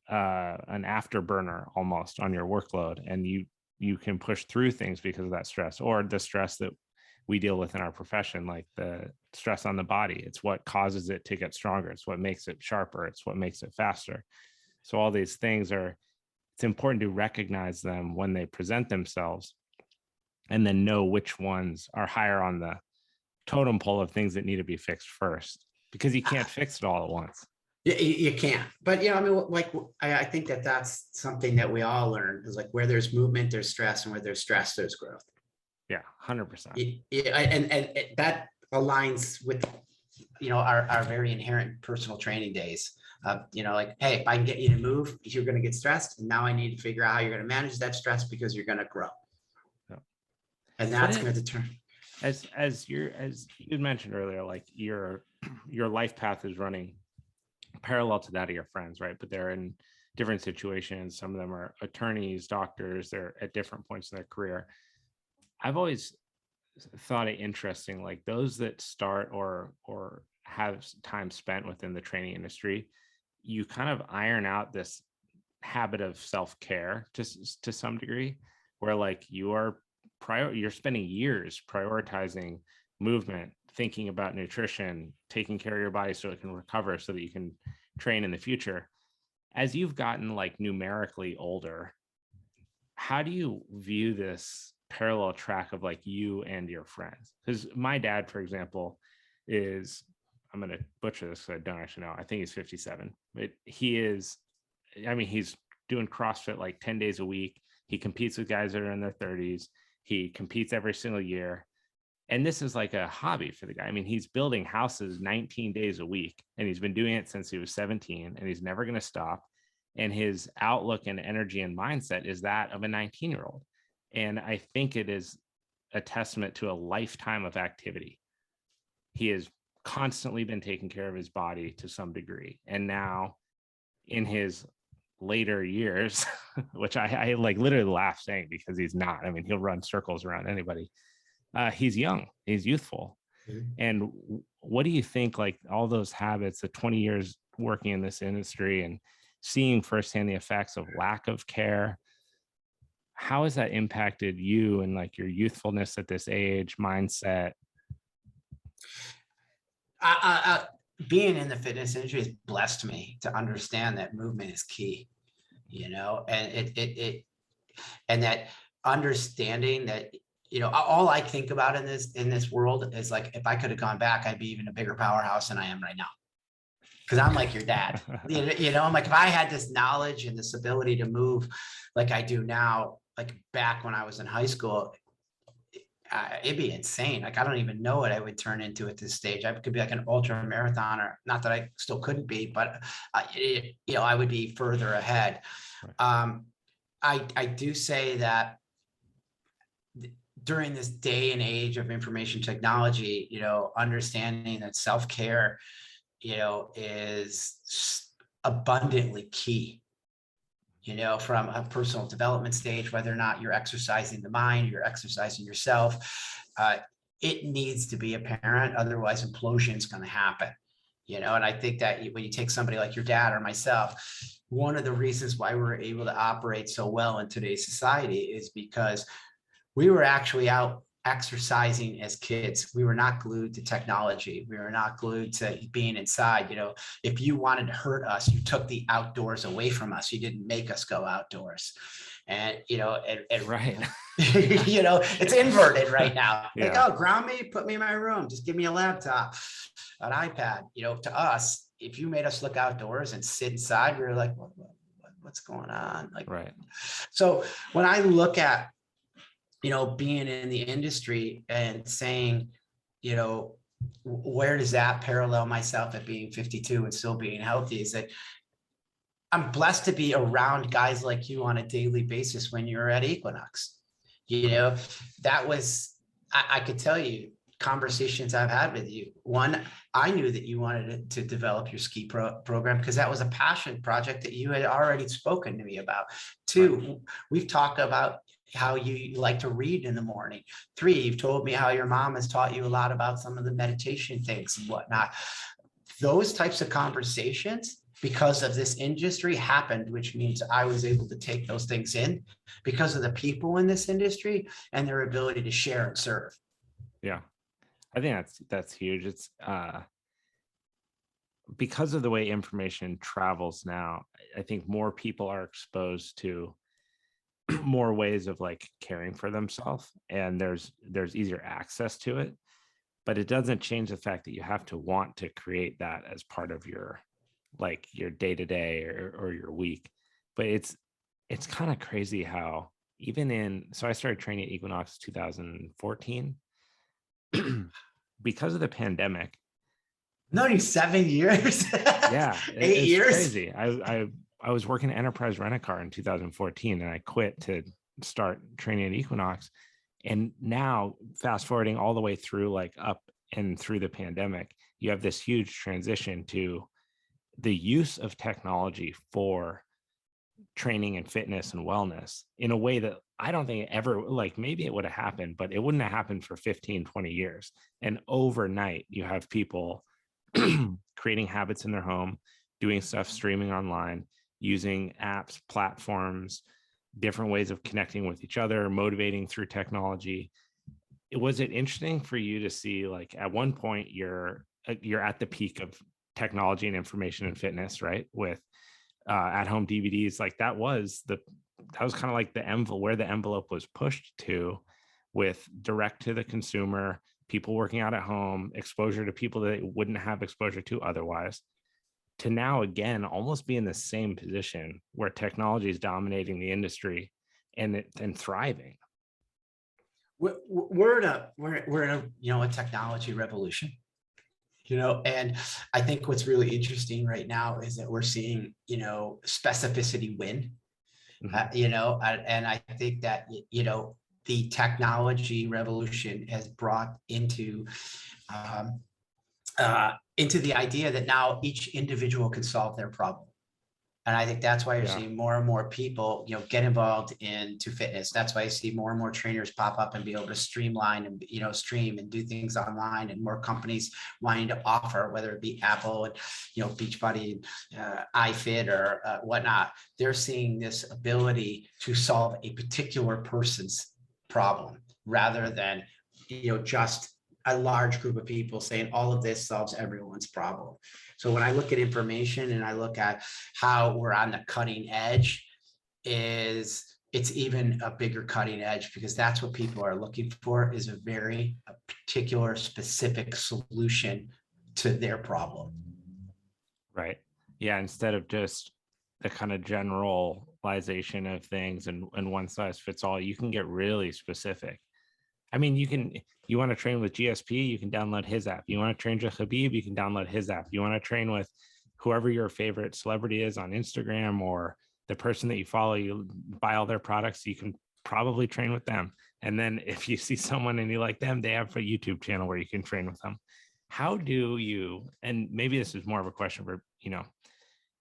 an afterburner almost on your workload, and you can push through things because of that stress, or the stress that we deal with in our profession, like the stress on the body. It's what causes it to get stronger. It's what makes it sharper. It's what makes it faster. So all these things it's important to recognize them when they present themselves and then know which ones are higher on the totem pole of things that need to be fixed first, because you can't fix it all at once. You can't, but I mean, like, I think that's something that we all learn is like where there's movement, there's stress, and where there's stress, there's growth. Yeah, 100%. And that aligns with, our very inherent personal training days. Like, hey, if I can get you to move, you're going to get stressed. And now I need to figure out how you're going to manage that stress because you're going to grow. Yeah. And that's going to determine. As you mentioned earlier, like your life path is running parallel to that of your friends, right? But they're in different situations. Some of them are attorneys, doctors, they're at different points in their career. I've always thought it interesting, like those that start or have time spent within the training industry, you kind of iron out this habit of self-care to some degree, where like you're spending years prioritizing movement, thinking about nutrition, taking care of your body so it can recover so that you can train in the future. As you've gotten like numerically older, how do you view this parallel track of like you and your friends? Because my dad, for example, I'm going to butcher this because I don't actually know. I think he's 57, but he's doing CrossFit like 10 days a week. He competes with guys that are in their 30s. He competes every single year. And this is like a hobby for the guy. I mean, he's building houses 19 days a week, and he's been doing it since he was 17, and he's never going to stop. And his outlook and energy and mindset is that of a 19-year-old. And I think it is a testament to a lifetime of activity. He has constantly been taking care of his body to some degree. And now in his later years, which I like literally laugh saying because he's not, I mean, he'll run circles around anybody. He's young, he's youthful. Mm-hmm. And what do you think, like all those habits, the 20 years working in this industry and seeing firsthand the effects of lack of care, how has that impacted you and like your youthfulness at this age, mindset? Being in the fitness industry has blessed me to understand that movement is key. and that understanding that, all I think about in this world is like, if I could have gone back, I'd be even a bigger powerhouse than I am right now. Because I'm like your dad, I'm like, if I had this knowledge and this ability to move like I do now, like back when I was in high school, it'd be insane. Like, I don't even know what I would turn into at this stage. I could be like an ultra marathoner. Not that I still couldn't be, but I would be further ahead. Right. I do say that during this day and age of information technology, understanding that self-care, is abundantly key, from a personal development stage, whether or not you're exercising the mind, you're exercising yourself, it needs to be apparent. Otherwise, implosion is going to happen, and I think that when you take somebody like your dad or myself, one of the reasons why we're able to operate so well in today's society is because we were actually out exercising as kids. We were not glued to technology. We were not glued to being inside. If you wanted to hurt us, you took the outdoors away from us. You didn't make us go outdoors. And, Right. it's inverted right now. Yeah. Like, oh, ground me, put me in my room, just give me a laptop, an iPad. To us, if you made us look outdoors and sit inside, we were like, what's going on? Like, right. So when I look at, being in the industry and saying, where does that parallel myself at being 52 and still being healthy, is that I'm blessed to be around guys like you on a daily basis when you're at Equinox. That was, I could tell you conversations I've had with you. One, I knew that you wanted to develop your ski program because that was a passion project that you had already spoken to me about. Two, we've talked about how you like to read in the morning. Three, you've told me how your mom has taught you a lot about some of the meditation things and whatnot. Those types of conversations, because of this industry, happened, which means I was able to take those things in because of the people in this industry and their ability to share and serve. Yeah, I think that's huge. It's because of the way information travels now, I think more people are exposed to more ways of like caring for themselves, and there's easier access to it, but it doesn't change the fact that you have to want to create that as part of your day-to-day or your week. But it's kind of crazy how so I started training at Equinox 2014 because of the pandemic. No, 7 years. Yeah, 8 years. Crazy. I was working at Enterprise Rent-A-Car in 2014, and I quit to start training at Equinox. And now, fast forwarding all the way through, like up and through the pandemic, you have this huge transition to the use of technology for training and fitness and wellness in a way that I don't think it ever, like maybe it would have happened, but it wouldn't have happened for 15, 20 years. And overnight, you have people creating habits in their home, doing stuff, streaming online, using apps, platforms, different ways of connecting with each other, motivating through technology. Was it interesting for you to see, like, at one point you're at the peak of technology and information and fitness, right? With at-home DVDs, like that was kind of like the envelope, where the envelope was pushed to, with direct to the consumer, people working out at home, exposure to people that wouldn't have exposure to otherwise, to now again almost be in the same position where technology is dominating the industry and thriving. We're in a a technology revolution, and I think what's really interesting right now is that we're seeing specificity win. Mm-hmm. And I think that the technology revolution has brought into the idea that now each individual can solve their problem. And I think that's why you're seeing more and more people, get involved into fitness. That's why I see more and more trainers pop up and be able to streamline and, stream and do things online, and more companies wanting to offer, whether it be Apple and, Beachbody, iFit or whatnot. They're seeing this ability to solve a particular person's problem rather than, just a large group of people saying all of this solves everyone's problem. So when I look at information and I look at how we're on the cutting edge, is it's even a bigger cutting edge, because that's what people are looking for, is a particular specific solution to their problem. Right. Yeah. Instead of just the kind of generalization of things and one size fits all, you can get really specific. I mean, you want to train with GSP, you can download his app. You want to train with Habib, you can download his app. You want to train with whoever your favorite celebrity is on Instagram, or the person that you follow, you buy all their products, you can probably train with them. And then if you see someone and you like them, they have a YouTube channel where you can train with them. How do you, and maybe this is more of a question for,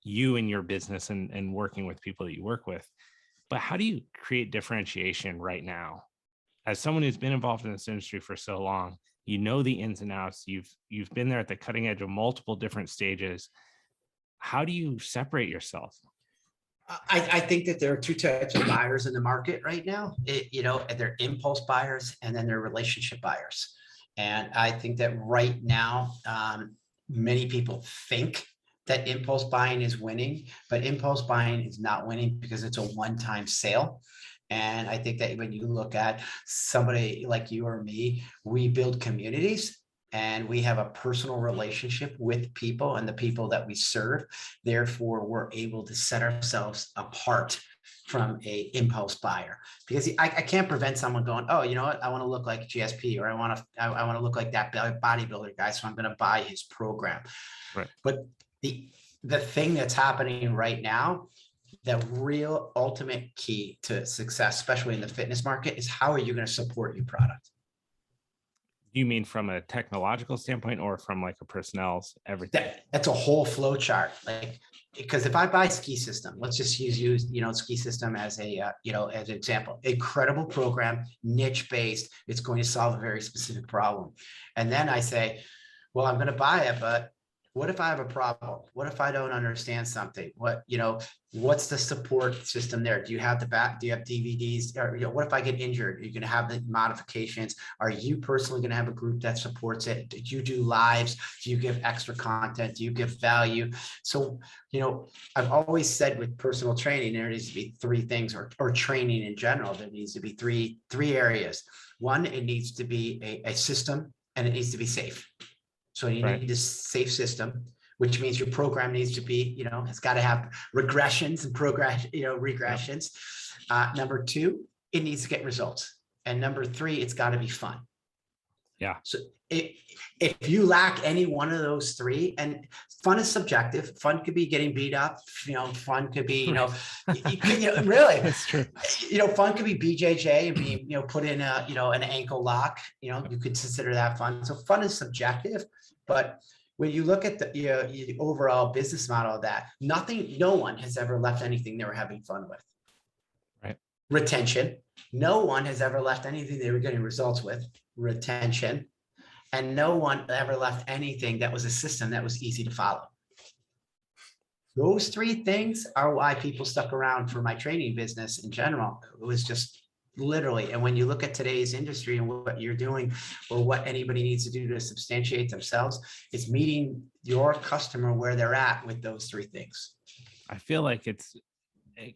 you and your business and working with people that you work with, but how do you create differentiation right now? As someone who's been involved in this industry for so long, you know the ins and outs, you've been there at the cutting edge of multiple different stages. How do you separate yourself? I think that there are two types of buyers in the market right now. They're impulse buyers, and then they're relationship buyers. And I think that right now, many people think that impulse buying is winning, but impulse buying is not winning, because it's a one-time sale. And I think that when you look at somebody like you or me, we build communities, and we have a personal relationship with people and the people that we serve. Therefore, we're able to set ourselves apart from a impulse buyer, because I can't prevent someone going, oh, you know what, I want to look like GSP, or I want to look like that bodybuilder guy, so I'm going to buy his program. Right. But the thing that's happening right now, the real ultimate key to success, especially in the fitness market, is how are you going to support your product? You mean from a technological standpoint, or from like a personnel's everything? That's a whole flow chart. Like, because if I buy ski system, let's just use ski system as as an example. Incredible program, niche based. It's going to solve a very specific problem. And then I say, well, I'm going to buy it, but what if I have a problem? What if I don't understand something? What's the support system there? Do you have do you have DVDs? Or, what if I get injured? Are you going to have the modifications? Are you personally going to have a group that supports it? Do you do lives? Do you give extra content? Do you give value? So, I've always said with personal training, there needs to be three things, or training in general, there needs to be three areas. One, it needs to be a system, and it needs to be safe. So you need a safe system, which means your program needs to be, it's got to have regressions and regressions. Number two, it needs to get results. And number three, it's got to be fun. Yeah. So if you lack any one of those three, and fun is subjective, fun could be getting beat up, fun could be, really, that's true. Fun could be BJJ and being, put in an ankle lock, you could consider that fun. So fun is subjective, but when you look at the overall business model of that, no one has ever left anything they were having fun with. Right. Retention. No one has ever left anything they were getting results with. Retention. And no one ever left anything that was a system that was easy to follow. Those three things are why people stuck around for my training business in general. It was just literally, and when you look at today's industry and what you're doing, or what anybody needs to do to substantiate themselves, it's meeting your customer where they're at with those three things. I feel like it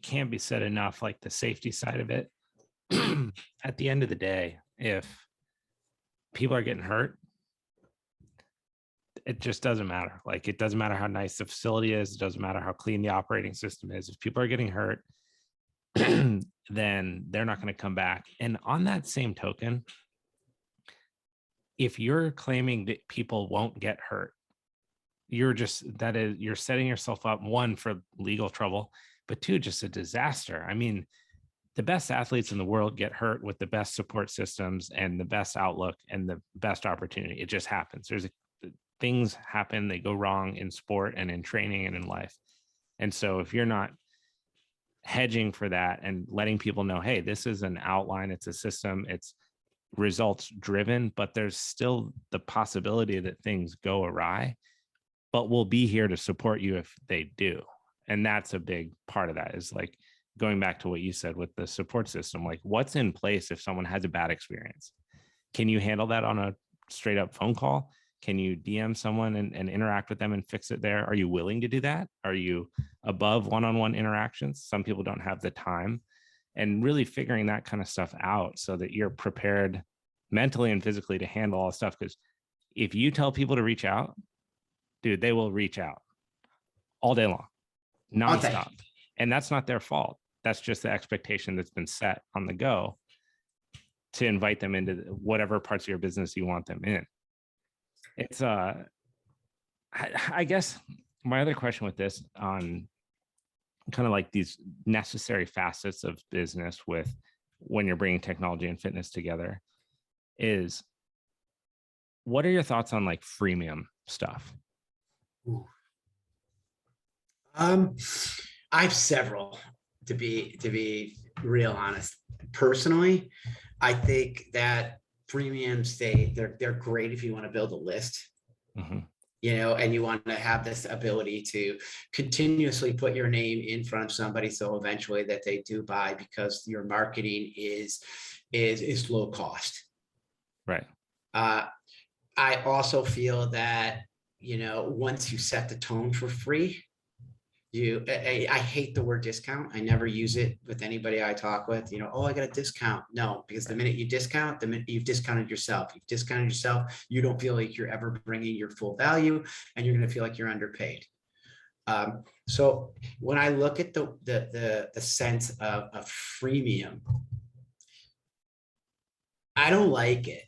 can't be said enough, like the safety side of it. At the end of the day, if people are getting hurt, it just doesn't matter. Like, it doesn't matter how nice the facility is. It doesn't matter how clean the operating system is. If people are getting hurt, then they're not going to come back. And on that same token, if you're claiming that people won't get hurt, you're setting yourself up, one, for legal trouble, but two, just a disaster. I mean, the best athletes in the world get hurt with the best support systems and the best outlook and the best opportunity. It just happens. Things happen, they go wrong in sport and in training and in life. And so if you're not hedging for that and letting people know, hey, this is an outline, it's a system, it's results driven, but there's still the possibility that things go awry, but we'll be here to support you if they do. And that's a big part of that, is like going back to what you said with the support system, like what's in place if someone has a bad experience? Can you handle that on a straight up phone call? Can you DM someone and interact with them and fix it there? Are you willing to do that? Are you above one-on-one interactions? Some people don't have the time, and really figuring that kind of stuff out so that you're prepared mentally and physically to handle all the stuff. Because if you tell people to reach out, dude, they will reach out all day long, nonstop. And that's not their fault. That's just the expectation that's been set on the go to invite them into whatever parts of your business you want them in. It's I guess my other question with this on kind of like these necessary facets of business with when you're bringing technology and fitness together is, what are your thoughts on like freemium stuff? I have several, to be real honest. Personally, I think that premiums, they're great if you want to build a list, you know, and you want to have this ability to continuously put your name in front of somebody, so eventually that they do buy, because your marketing is low cost. Right. I also feel that, you know, once you set the tone for free, I hate the word discount. I never use it with anybody I talk with, you know, oh, I got a discount. No, because the minute you discount, the minute you've discounted yourself, you don't feel like you're ever bringing your full value, and you're going to feel like you're underpaid. So when I look at the sense of a freemium, I don't like it.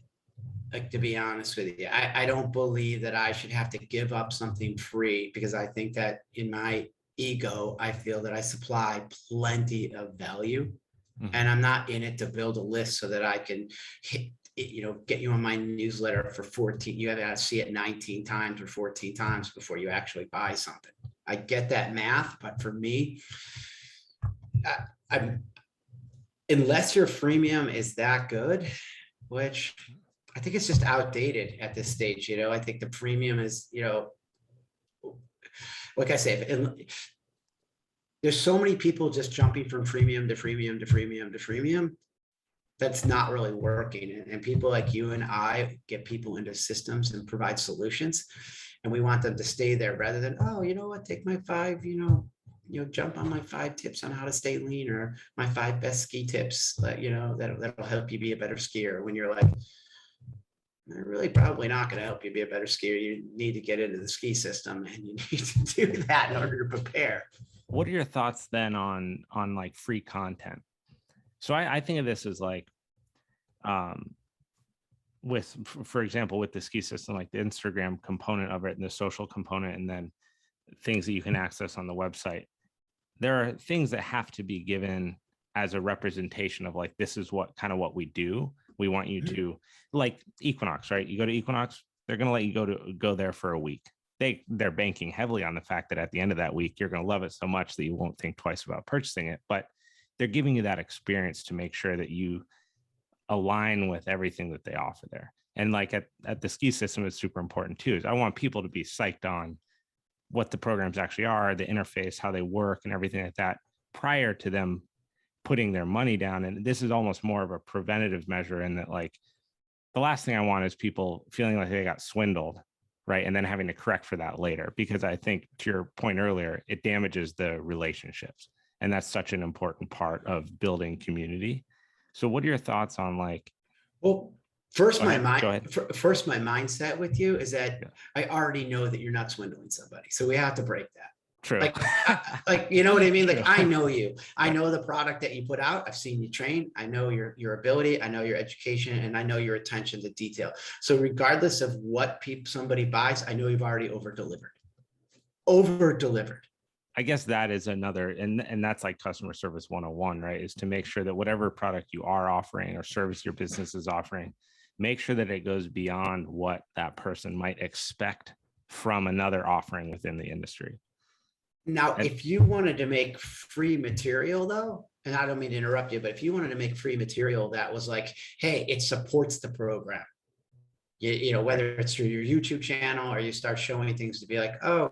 Like, to be honest with you, I don't believe that I should have to give up something free, because I think that in my ego, I feel that I supply plenty of value, and I'm not in it to build a list so that I can hit, you know, get you on my newsletter for 14. You have to see it 19 times or 14 times before you actually buy something. I get that math, but for me, unless your freemium is that good, which I think it's just outdated at this stage. You know, I think the premium is, you know, like I say, there's so many people just jumping from freemium to freemium to freemium to freemium. That's not really working. And people like you and I get people into systems and provide solutions, and we want them to stay there rather than, oh, you know what, take my 5, jump on my 5 tips on how to stay lean, or my 5 best ski tips that, you know, that'll help you be a better skier. When you're like, they're really probably not going to help you be a better skier. You need to get into the ski system, and you need to do that in order to prepare. What are your thoughts then on like free content? So I think of this as like, for example, with the ski system, like the Instagram component of it and the social component, and then things that you can access on the website. There are things that have to be given as a representation of like, this is what we do. We want you to, like Equinox, right? You go to Equinox, they're going to let you go there for a week. They're banking heavily on the fact that at the end of that week, you're going to love it so much that you won't think twice about purchasing it. But they're giving you that experience to make sure that you align with everything that they offer there. And like at the ski system, it's super important too, is I want people to be psyched on what the programs actually are, the interface, how they work, and everything like that prior to them putting their money down. And this is almost more of a preventative measure, in that like the last thing I want is people feeling like they got swindled, right? And then having to correct for that later, because I think, to your point earlier, it damages the relationships. And that's such an important part of building community. So what are your thoughts on like, well, first my mindset with you is that I already know that you're not swindling somebody. So we have to break that. True. Like, you know what I mean? Like, I know you. I know the product that you put out. I've seen you train. I know your ability. I know your education, and I know your attention to detail. So regardless of what somebody buys, I know you've already over-delivered. I guess that is another, and that's like customer service 101, right? Is to make sure that whatever product you are offering or service your business is offering, make sure that it goes beyond what that person might expect from another offering within the industry. Now, if you wanted to make free material though, and I don't mean to interrupt you, but if you wanted to make free material that was like, hey, it supports the program, you know, whether it's through your YouTube channel, or you start showing things to be like, oh,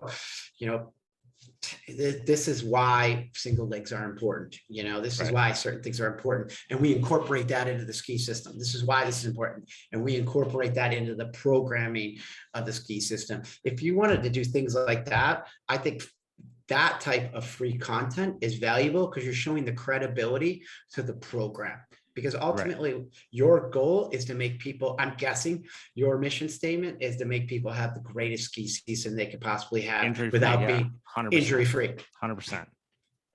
you know, this is why single legs are important. This is why certain things are important. And we incorporate that into the ski system. This is why this is important. And we incorporate that into the programming of the ski system. If you wanted to do things like that, I think that type of free content is valuable because you're showing the credibility to the program. Because ultimately your goal is to make people, I'm guessing your mission statement is to make people have the greatest ski season they could possibly have without being 100%, injury-free. 100%,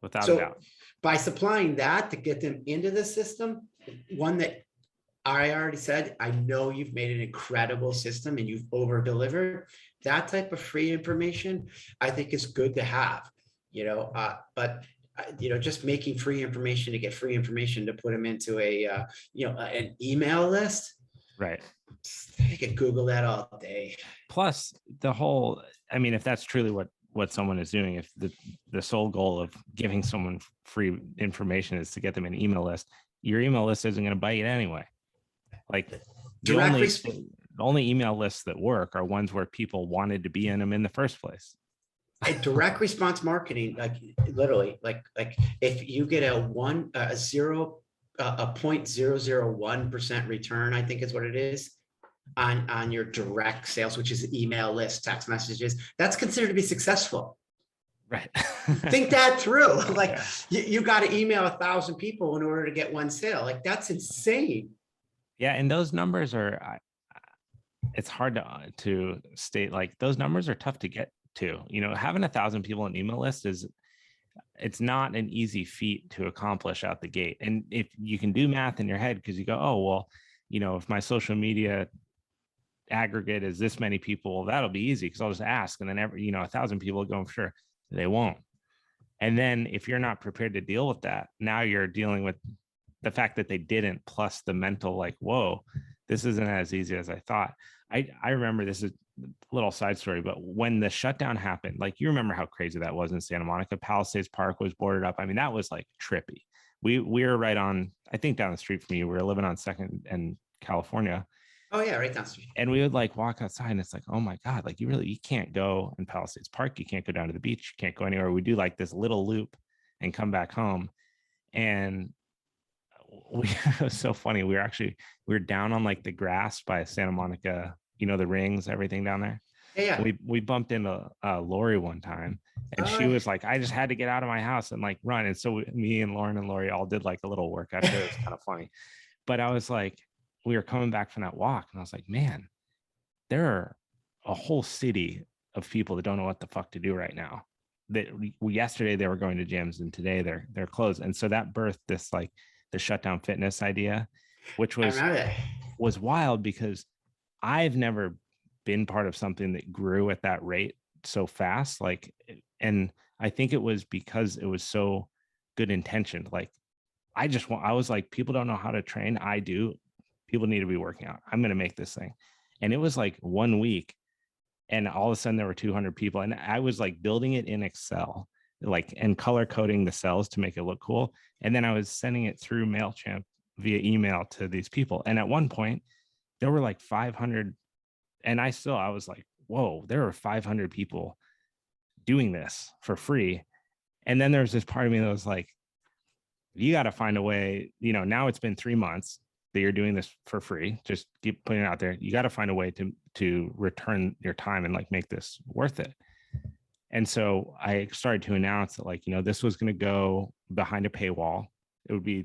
without a So doubt. by supplying that to get them into the system, one that I already said, I know you've made an incredible system and you've over-delivered. That type of free information, I think is good to have, but just making free information to get free information to put them into an email list. Right. I could Google that all day. Plus if that's truly what someone is doing, if the sole goal of giving someone free information is to get them an email list, your email list isn't going to bite you anyway. Like the only email lists that work are ones where people wanted to be in them in the first place. Direct response marketing, like literally, like if you get a 0.001% return, I think is what it is on your direct sales, which is email list, text messages, that's considered to be successful. Right. Think that through. Like you got to email 1,000 people in order to get one sale. Like that's insane. Yeah, and those numbers are. It's hard to state. Like those numbers are tough to get to. Having 1,000 people on email list it's not an easy feat to accomplish out the gate. And if you can do math in your head, because you go, oh well, if my social media aggregate is this many people, that'll be easy because I'll just ask, and then 1,000 people go, sure, they won't. And then if you're not prepared to deal with that, now you're dealing with the fact that they didn't, plus the mental, like, whoa, this isn't as easy as I thought. I remember, this is a little side story, but when the shutdown happened, like you remember how crazy that was in Santa Monica. Palisades Park was boarded up. I mean, that was like trippy. We were right on, I think down the street from you. We were living on 2nd and California. Oh yeah, right down the street. And we would like walk outside and it's like, oh my God, like you can't go in Palisades Park. You can't go down to the beach. You can't go anywhere. We do like this little loop and come back home. And it was so funny. We were down on like the grass by Santa Monica, the rings, everything down there. Yeah. We bumped into Lori one time, and she was like, I just had to get out of my house and like run. And so me and Lauren and Lori all did like a little workout. It was kind of funny. But I was like, we were coming back from that walk and I was like, man, there are a whole city of people that don't know what the fuck to do right now. That yesterday they were going to gyms and today they're closed. And so that birthed this like the shutdown fitness idea, which was wild because I've never been part of something that grew at that rate so fast. Like, and I think it was because it was so good intentioned. Like, I was like, people don't know how to train. I do. People need to be working out. I'm going to make this thing. And it was like 1 week and all of a sudden there were 200 people. And I was like building it in Excel, like, and color coding the cells to make it look cool. And then I was sending it through MailChimp via email to these people. And at one point there were like 500. And I was like, whoa, there are 500 people doing this for free. And then there's this part of me that was like, you got to find a way, now it's been 3 months that you're doing this for free. Just keep putting it out there. You got to find a way to return your time and like make this worth it. And so I started to announce that like, this was going to go behind a paywall. It would be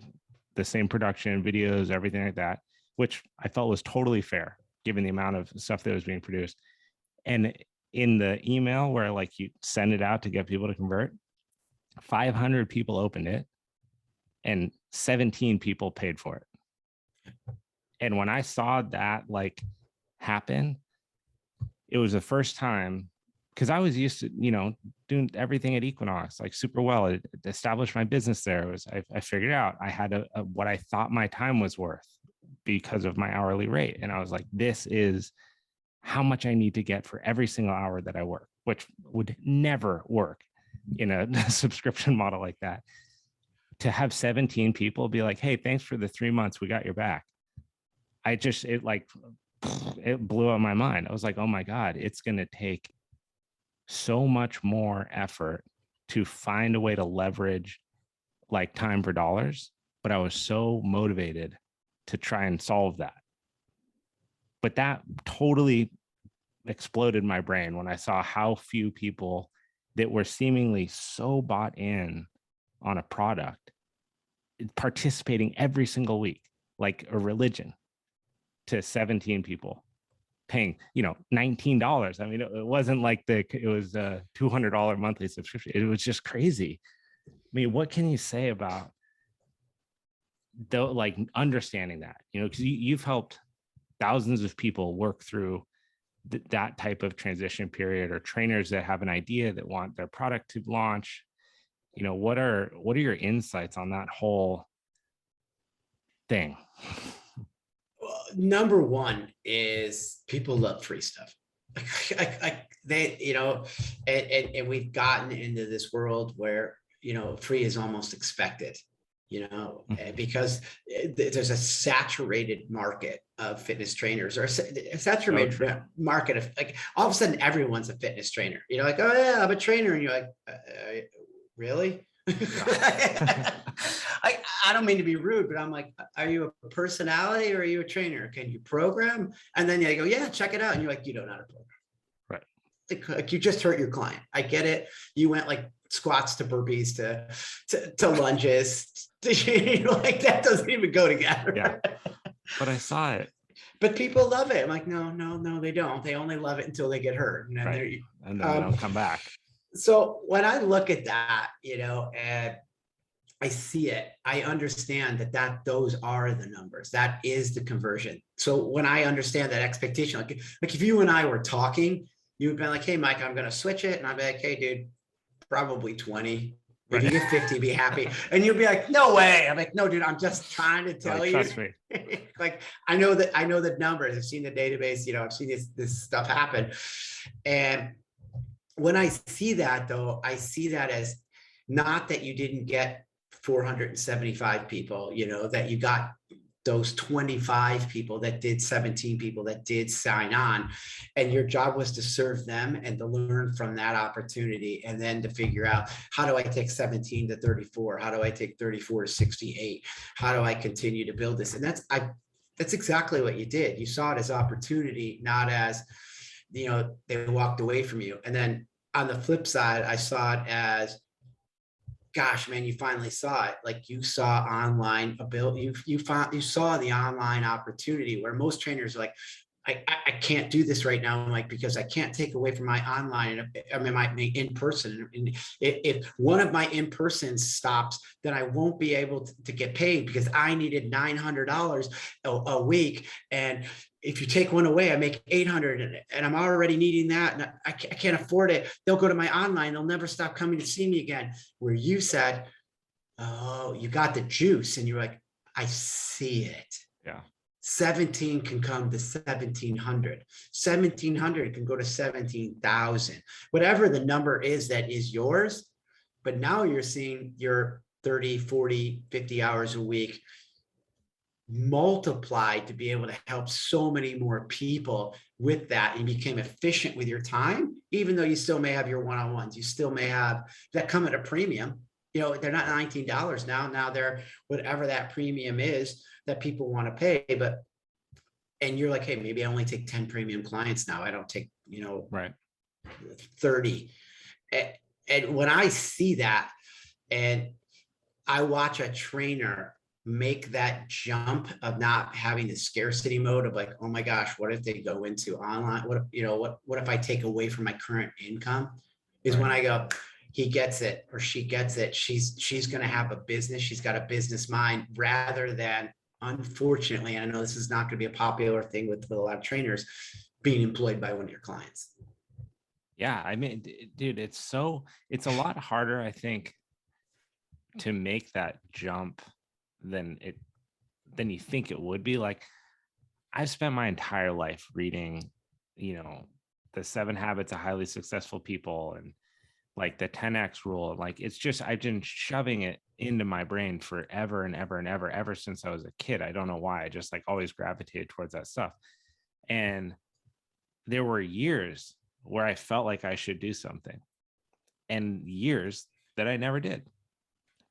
the same production, videos, everything like that, which I felt was totally fair given the amount of stuff that was being produced. And in the email where like you send it out to get people to convert, 500 people opened it and 17 people paid for it. And when I saw that like happen, it was the first time, because I was used to, doing everything at Equinox, like super well. I established my business there. I figured out I had what I thought my time was worth because of my hourly rate. And I was like, this is how much I need to get for every single hour that I work, which would never work in a subscription model like that. To have 17 people be like, hey, thanks for the 3 months, we got your back. It blew out my mind. I was like, oh my God, it's going to take so much more effort to find a way to leverage like time for dollars, but I was so motivated to try and solve that. But that totally exploded my brain when I saw how few people that were seemingly so bought in on a product participating every single week, like a religion, to 17 people paying, $19. I mean, it wasn't like it was a $200 monthly subscription. It was just crazy. I mean, what can you say about though, like understanding that, because you've helped thousands of people work through that type of transition period, or trainers that have an idea that want their product to launch. What are your insights on that whole thing? Well, number one is people love free stuff. And we've gotten into this world where, free is almost expected, because there's a saturated market of fitness trainers, or a saturated market of, like, all of a sudden everyone's a fitness trainer. Like, oh yeah, I'm a trainer. And you're like, really? I don't mean to be rude, but I'm like, are you a personality or are you a trainer? Can you program? And then they go, yeah, check it out. And you're like, you don't know how to program. Right. Like you just hurt your client. I get it. You went like squats to burpees to lunges. Like that doesn't even go together. Yeah. But I saw it. But people love it. I'm like, no, they don't. They only love it until they get hurt. And then, right. And then they don't come back. So when I look at that, and I see it, I understand that those are the numbers. That is the conversion. So when I understand that expectation, like if you and I were talking, you would be like, hey, Mike, I'm going to switch it. And I'd be like, hey, dude, probably 20. If you get 50, be happy. And you'll be like, no way. I'm like, no, dude, I'm just trying to tell you. Trust me. Like, I know the numbers. I've seen the database, I've seen this stuff happen. And when I see that, though, I see that as not that you didn't get 475 people, that you got those 25 people that did 17 people that did sign on, and your job was to serve them and to learn from that opportunity, and then to figure out, how do I take 17 to 34? How do I take 34 to 68? How do I continue to build this? And that's exactly what you did. You saw it as opportunity, not as, they walked away from you. And then on the flip side, I saw it as, gosh, man, you finally saw it. Like you saw online ability, you saw the online opportunity, where most trainers are like, I can't do this right now, like, because I can't take away from my online. I mean, my in-person. And if one of my in-person stops, then I won't be able to get paid, because I needed $900 a week. And if you take one away, I make 800, and I'm already needing that, and I can't afford it. They'll go to my online. They'll never stop coming to see me again. Where you said, oh, you got the juice, and you're like, I see it. Yeah. 17 can come to 1,700. 1,700 can go to 17,000. Whatever the number is that is yours. But now you're seeing your 30, 40, 50 hours a week multiplied to be able to help so many more people with that, and became efficient with your time, even though you still may have your one-on-ones. You still may have that come at a premium. They're not $19 now. Now they're whatever that premium is that people want to pay. And you're like, hey, maybe I only take 10 premium clients now. I don't take, right, 30. And when I see that, and I watch a trainer make that jump of not having the scarcity mode of like, oh my gosh, what if they go into online? What if I take away from my current income? Is right. When I go, he gets it or she gets it. She's going to have a business. She's got a business mind, rather than, unfortunately, and I know this is not going to be a popular thing with a lot of trainers, being employed by one of your clients. Yeah. I mean, dude, it's a lot harder, I think, to make that jump than you think it would be. Like, I've spent my entire life reading, the 7 Habits of Highly Successful People, and like the 10X rule. Like, it's just, I've been shoving it into my brain forever and ever and ever since I was a kid. I don't know why. I just like always gravitated towards that stuff. And there were years where I felt like I should do something, and years that I never did.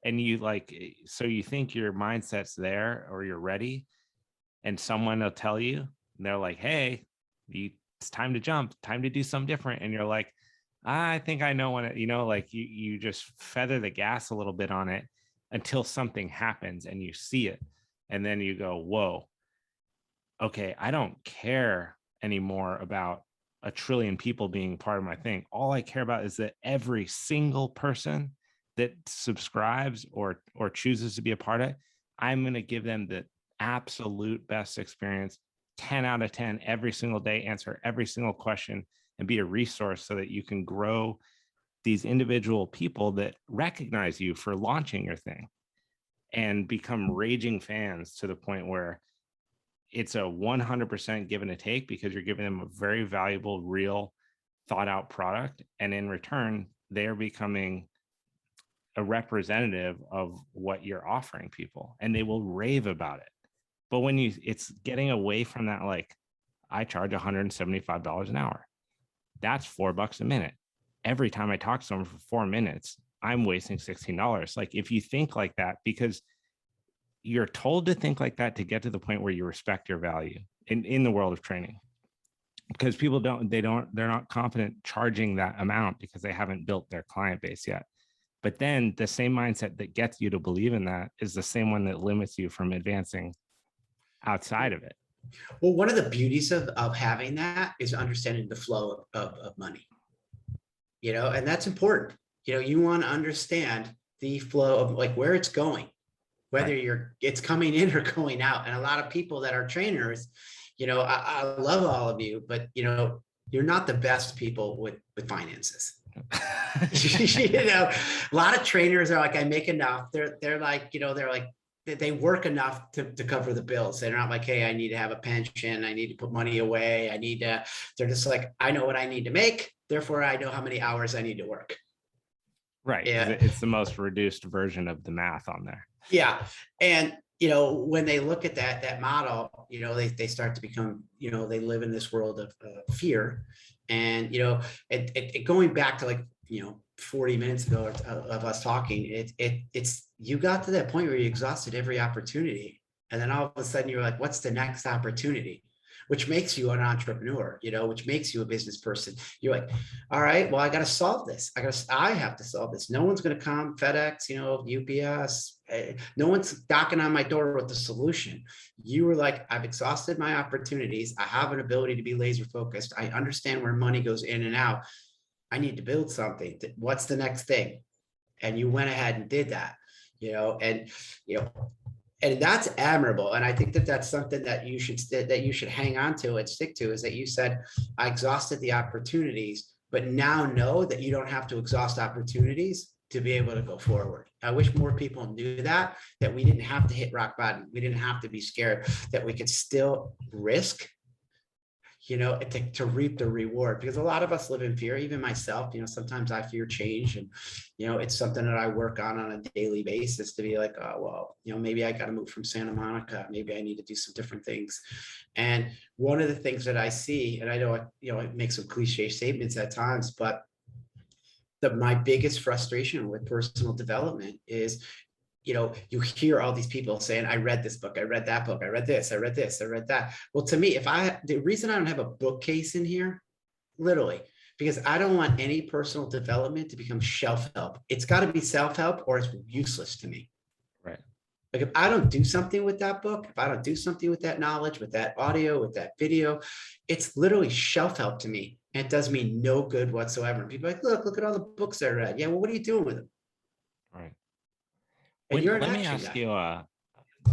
And you like, so you think your mindset's there or you're ready, and someone will tell you, and they're like, hey, it's time to jump, time to do something different. And you're like, I think I know when it, like you just feather the gas a little bit on it until something happens and you see it. And then you go, whoa, okay, I don't care anymore about a trillion people being part of my thing. All I care about is that every single person that subscribes or chooses to be a part of it, I'm going to give them the absolute best experience, 10 out of 10 every single day, answer every single question, and be a resource so that you can grow these individual people that recognize you for launching your thing and become raging fans to the point where it's a 100% give and a take, because you're giving them a very valuable, real, thought out product. And in return, they're becoming a representative of what you're offering people, and they will rave about it. But when it's getting away from that, like, I charge $175 an hour. That's $4 a minute. Every time I talk to someone for 4 minutes, I'm wasting $16. Like, if you think like that, because you're told to think like that to get to the point where you respect your value in the world of training, because people they're not confident charging that amount because they haven't built their client base yet. But then the same mindset that gets you to believe in that is the same one that limits you from advancing outside of it. Well, one of the beauties of having that is understanding the flow of money, and that's important. You want to understand the flow of like where it's going, whether it's coming in or going out. And a lot of people that are trainers, I love all of you, but you're not the best people with finances. A lot of trainers are like, I make enough. They're like, they work enough to cover the bills. They're not like, hey, I need to have a pension. I need to put money away. They're just like, I know what I need to make. Therefore, I know how many hours I need to work. Right. Yeah. It's the most reduced version of the math on there. Yeah. And, when they look at that model, they start to become, they live in this world of fear. And, going back to 40 minutes ago of us talking, it's you got to that point where you exhausted every opportunity. And then all of a sudden you're like, what's the next opportunity? Which makes you an entrepreneur, which makes you a business person. You're like, all right, well, I got to solve this. I have to solve this. No one's going to come, FedEx, UPS. No one's knocking on my door with the solution. You were like, I've exhausted my opportunities. I have an ability to be laser focused. I understand where money goes in and out. I need to build something. What's the next thing? And you went ahead and did that, and that's admirable. And I think that's something that you should hang on to and stick to, is that you said, I exhausted the opportunities, but now know that you don't have to exhaust opportunities to be able to go forward. I wish more people knew that we didn't have to hit rock bottom. We didn't have to be scared, that we could still risk, to reap the reward, because a lot of us live in fear. Even myself, sometimes I fear change, and, it's something that I work on a daily basis to be like, oh, well, maybe I got to move from Santa Monica. Maybe I need to do some different things. And one of the things that I see, and I know, I make some cliche statements at times, but my biggest frustration with personal development is, you hear all these people saying, I read this book, I read that book, I read this, I read this, I read that. Well, to me, the reason I don't have a bookcase in here, literally, because I don't want any personal development to become shelf help. It's got to be self-help, or it's useless to me. Right. Like, if I don't do something with that book, if I don't do something with that knowledge, with that audio, with that video, it's literally shelf help to me. And it does me no good whatsoever. And people are like, look at all the books I read. Yeah, well, what are you doing with them? Right. Let me ask you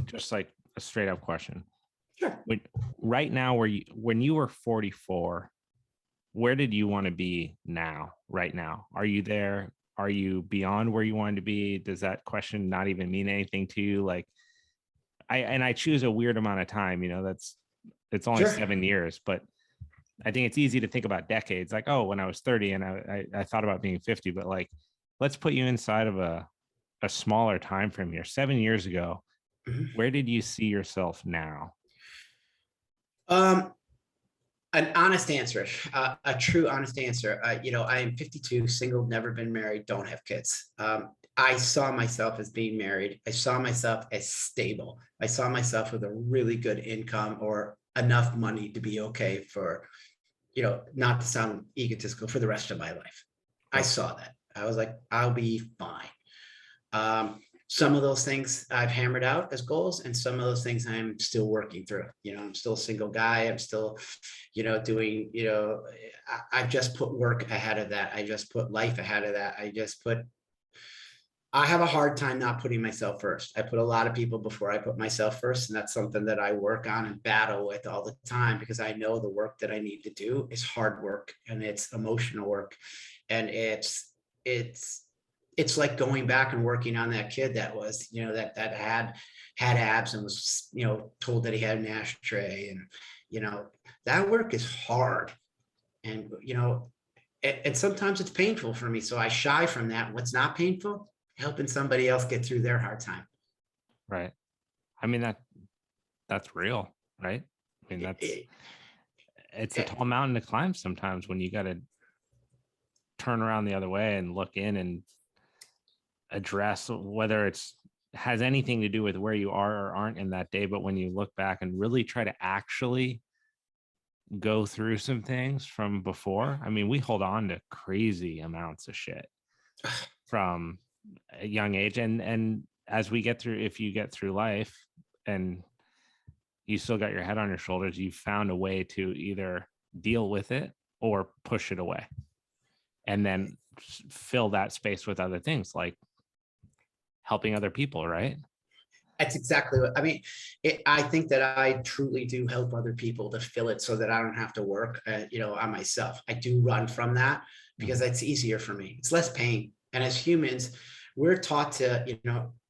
just like a straight up question. Sure. Right now, when you were 44, where did you want to be now? Right now, are you there? Are you beyond where you wanted to be? Does that question not even mean anything to you? Like, I choose a weird amount of time. It's only 7 years, but I think it's easy to think about decades. Like, oh, when I was 30 and I thought about being 50, but like, let's put you inside of a smaller time frame here. 7 years ago, where did you see yourself now? An honest answer, a true honest answer. I am 52, single, never been married, don't have kids. I saw myself as being married. I saw myself as stable. I saw myself with a really good income or enough money to be okay for, not to sound egotistical, for the rest of my life. I saw that. I was like, I'll be fine. Some of those things I've hammered out as goals, and some of those things I'm still working through. I'm still a single guy. I'm still, doing, I've just put work ahead of that. I just put life ahead of that. I have a hard time not putting myself first. I put a lot of people before I put myself first. And that's something that I work on and battle with all the time, because I know the work that I need to do is hard work, and it's emotional work. And it's like going back and working on that kid that was, that had abs and was, told that he had an ashtray, and, that work is hard. And, and sometimes it's painful for me. So I shy from that. What's not painful? Helping somebody else get through their hard time. Right. I mean, that's real, right? I mean, it's a tall mountain to climb sometimes, when you got to turn around the other way and look in and address whether it's has anything to do with where you are or aren't in that day. But when you look back and really try to actually go through some things from before, I mean, we hold on to crazy amounts of shit from a young age. And as we get through, if you get through life and you still got your head on your shoulders, you found a way to either deal with it or push it away, and then fill that space with other things like helping other people, right? That's exactly what I mean. I think that I truly do help other people to fill it so that I don't have to work, on myself. I do run from that because it's easier for me. It's less pain. And as humans, we're taught to,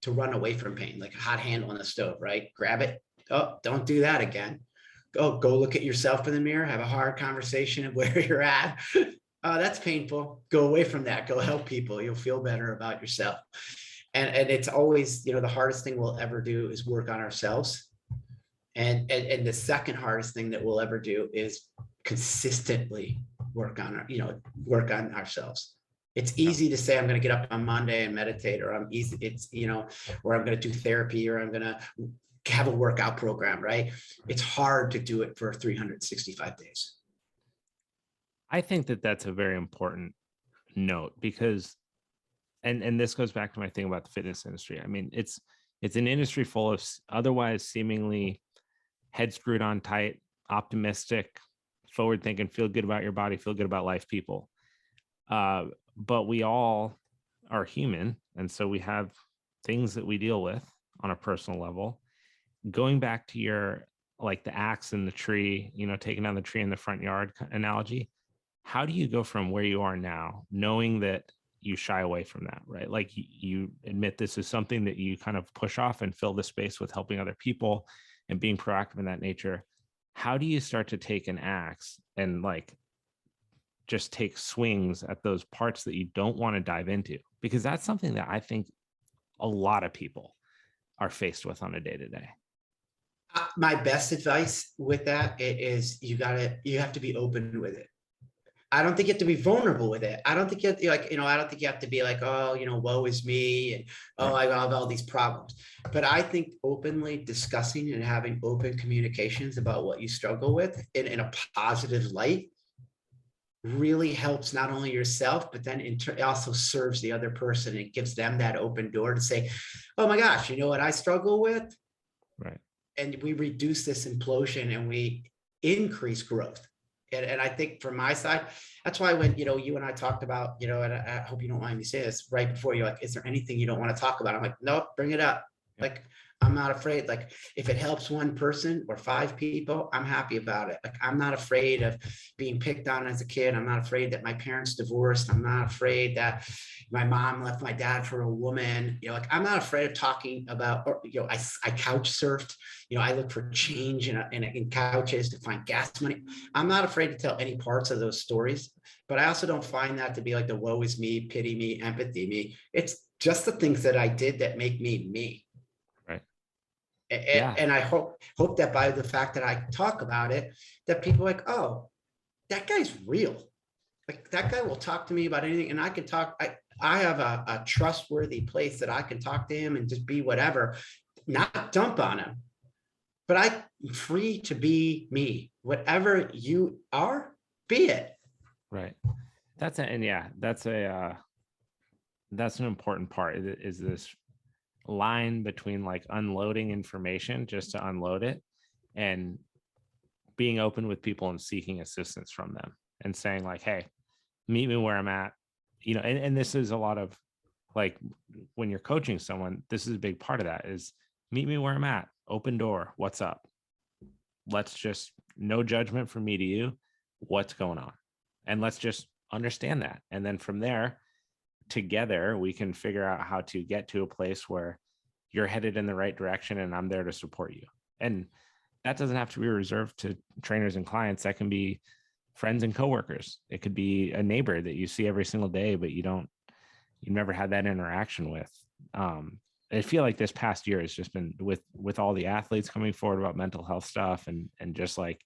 to run away from pain, like a hot handle on the stove, right? Grab it. Oh, don't do that again. Go look at yourself in the mirror, have a hard conversation of where you're at. That's painful. Go away from that. Go help people. You'll feel better about yourself. And it's always, the hardest thing we'll ever do is work on ourselves. And the second hardest thing that we'll ever do is consistently work on ourselves. It's easy to say, I'm going to get up on Monday and meditate, or or I'm going to do therapy, or I'm going to have a workout program, right? It's hard to do it for 365 days. I think that that's a very important note, because and this goes back to my thing about the fitness industry. I mean, it's an industry full of otherwise seemingly head screwed on tight, optimistic, forward thinking, feel good about your body, feel good about life people. But we all are human. And so we have things that we deal with on a personal level. Going back to your, like the axe in the tree, taking down the tree in the front yard analogy, how do you go from where you are now, knowing that you shy away from that, right? Like you admit this is something that you kind of push off and fill the space with helping other people and being proactive in that nature. How do you start to take an axe and like just take swings at those parts that you don't want to dive into? Because that's something that I think a lot of people are faced with on a day-to-day. My best advice with that is you have to be open with it. I don't think you have to be vulnerable with it. I don't think you have to, I don't think you have to be like, oh, woe is me, and I have all these problems. But I think openly discussing and having open communications about what you struggle with in a positive light really helps not only yourself, but then it also serves the other person. It gives them that open door to say, oh my gosh, you know what I struggle with? Right. And we reduce this implosion and we increase growth. And I think from my side, that's why when, you and I talked about, and I hope you don't mind me saying this right before, you're like, is there anything you don't want to talk about? I'm like, nope, bring it up. Yep. Like, I'm not afraid. Like, if it helps one person or 5 people, I'm happy about it. Like, I'm not afraid of being picked on as a kid. I'm not afraid that my parents divorced. I'm not afraid that my mom left my dad for a woman. Like, I'm not afraid of talking about, or, I couch surfed. I look for change in couches to find gas money. I'm not afraid to tell any parts of those stories, but I also don't find that to be like the woe is me, pity me, empathy me. It's just the things that I did that make me me. Right. And I hope that by the fact that I talk about it, that people are like, oh, that guy's real. Like that guy will talk to me about anything, and I can talk. I have a trustworthy place that I can talk to him and just be whatever, not dump on him, but I'm free to be me. Whatever you are, be it. Right. That's an important part is this line between like unloading information just to unload it and being open with people and seeking assistance from them and saying like, hey, meet me where I'm at, and this is a lot of like when you're coaching someone, this is a big part of that is meet me where I'm at, open door, what's up? Let's just, no judgment from me to you, what's going on? And let's just understand that. And then from there, together, we can figure out how to get to a place where you're headed in the right direction and I'm there to support you. And that doesn't have to be reserved to trainers and clients. That can be friends and coworkers. It could be a neighbor that you see every single day, but you've never had that interaction with. I feel like this past year has just been with all the athletes coming forward about mental health stuff and just like,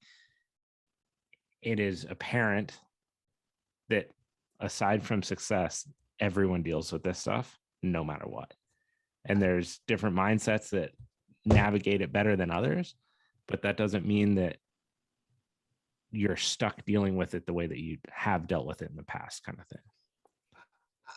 it is apparent that aside from success, everyone deals with this stuff no matter what. And there's different mindsets that navigate it better than others, but that doesn't mean that you're stuck dealing with it the way that you have dealt with it in the past, kind of thing.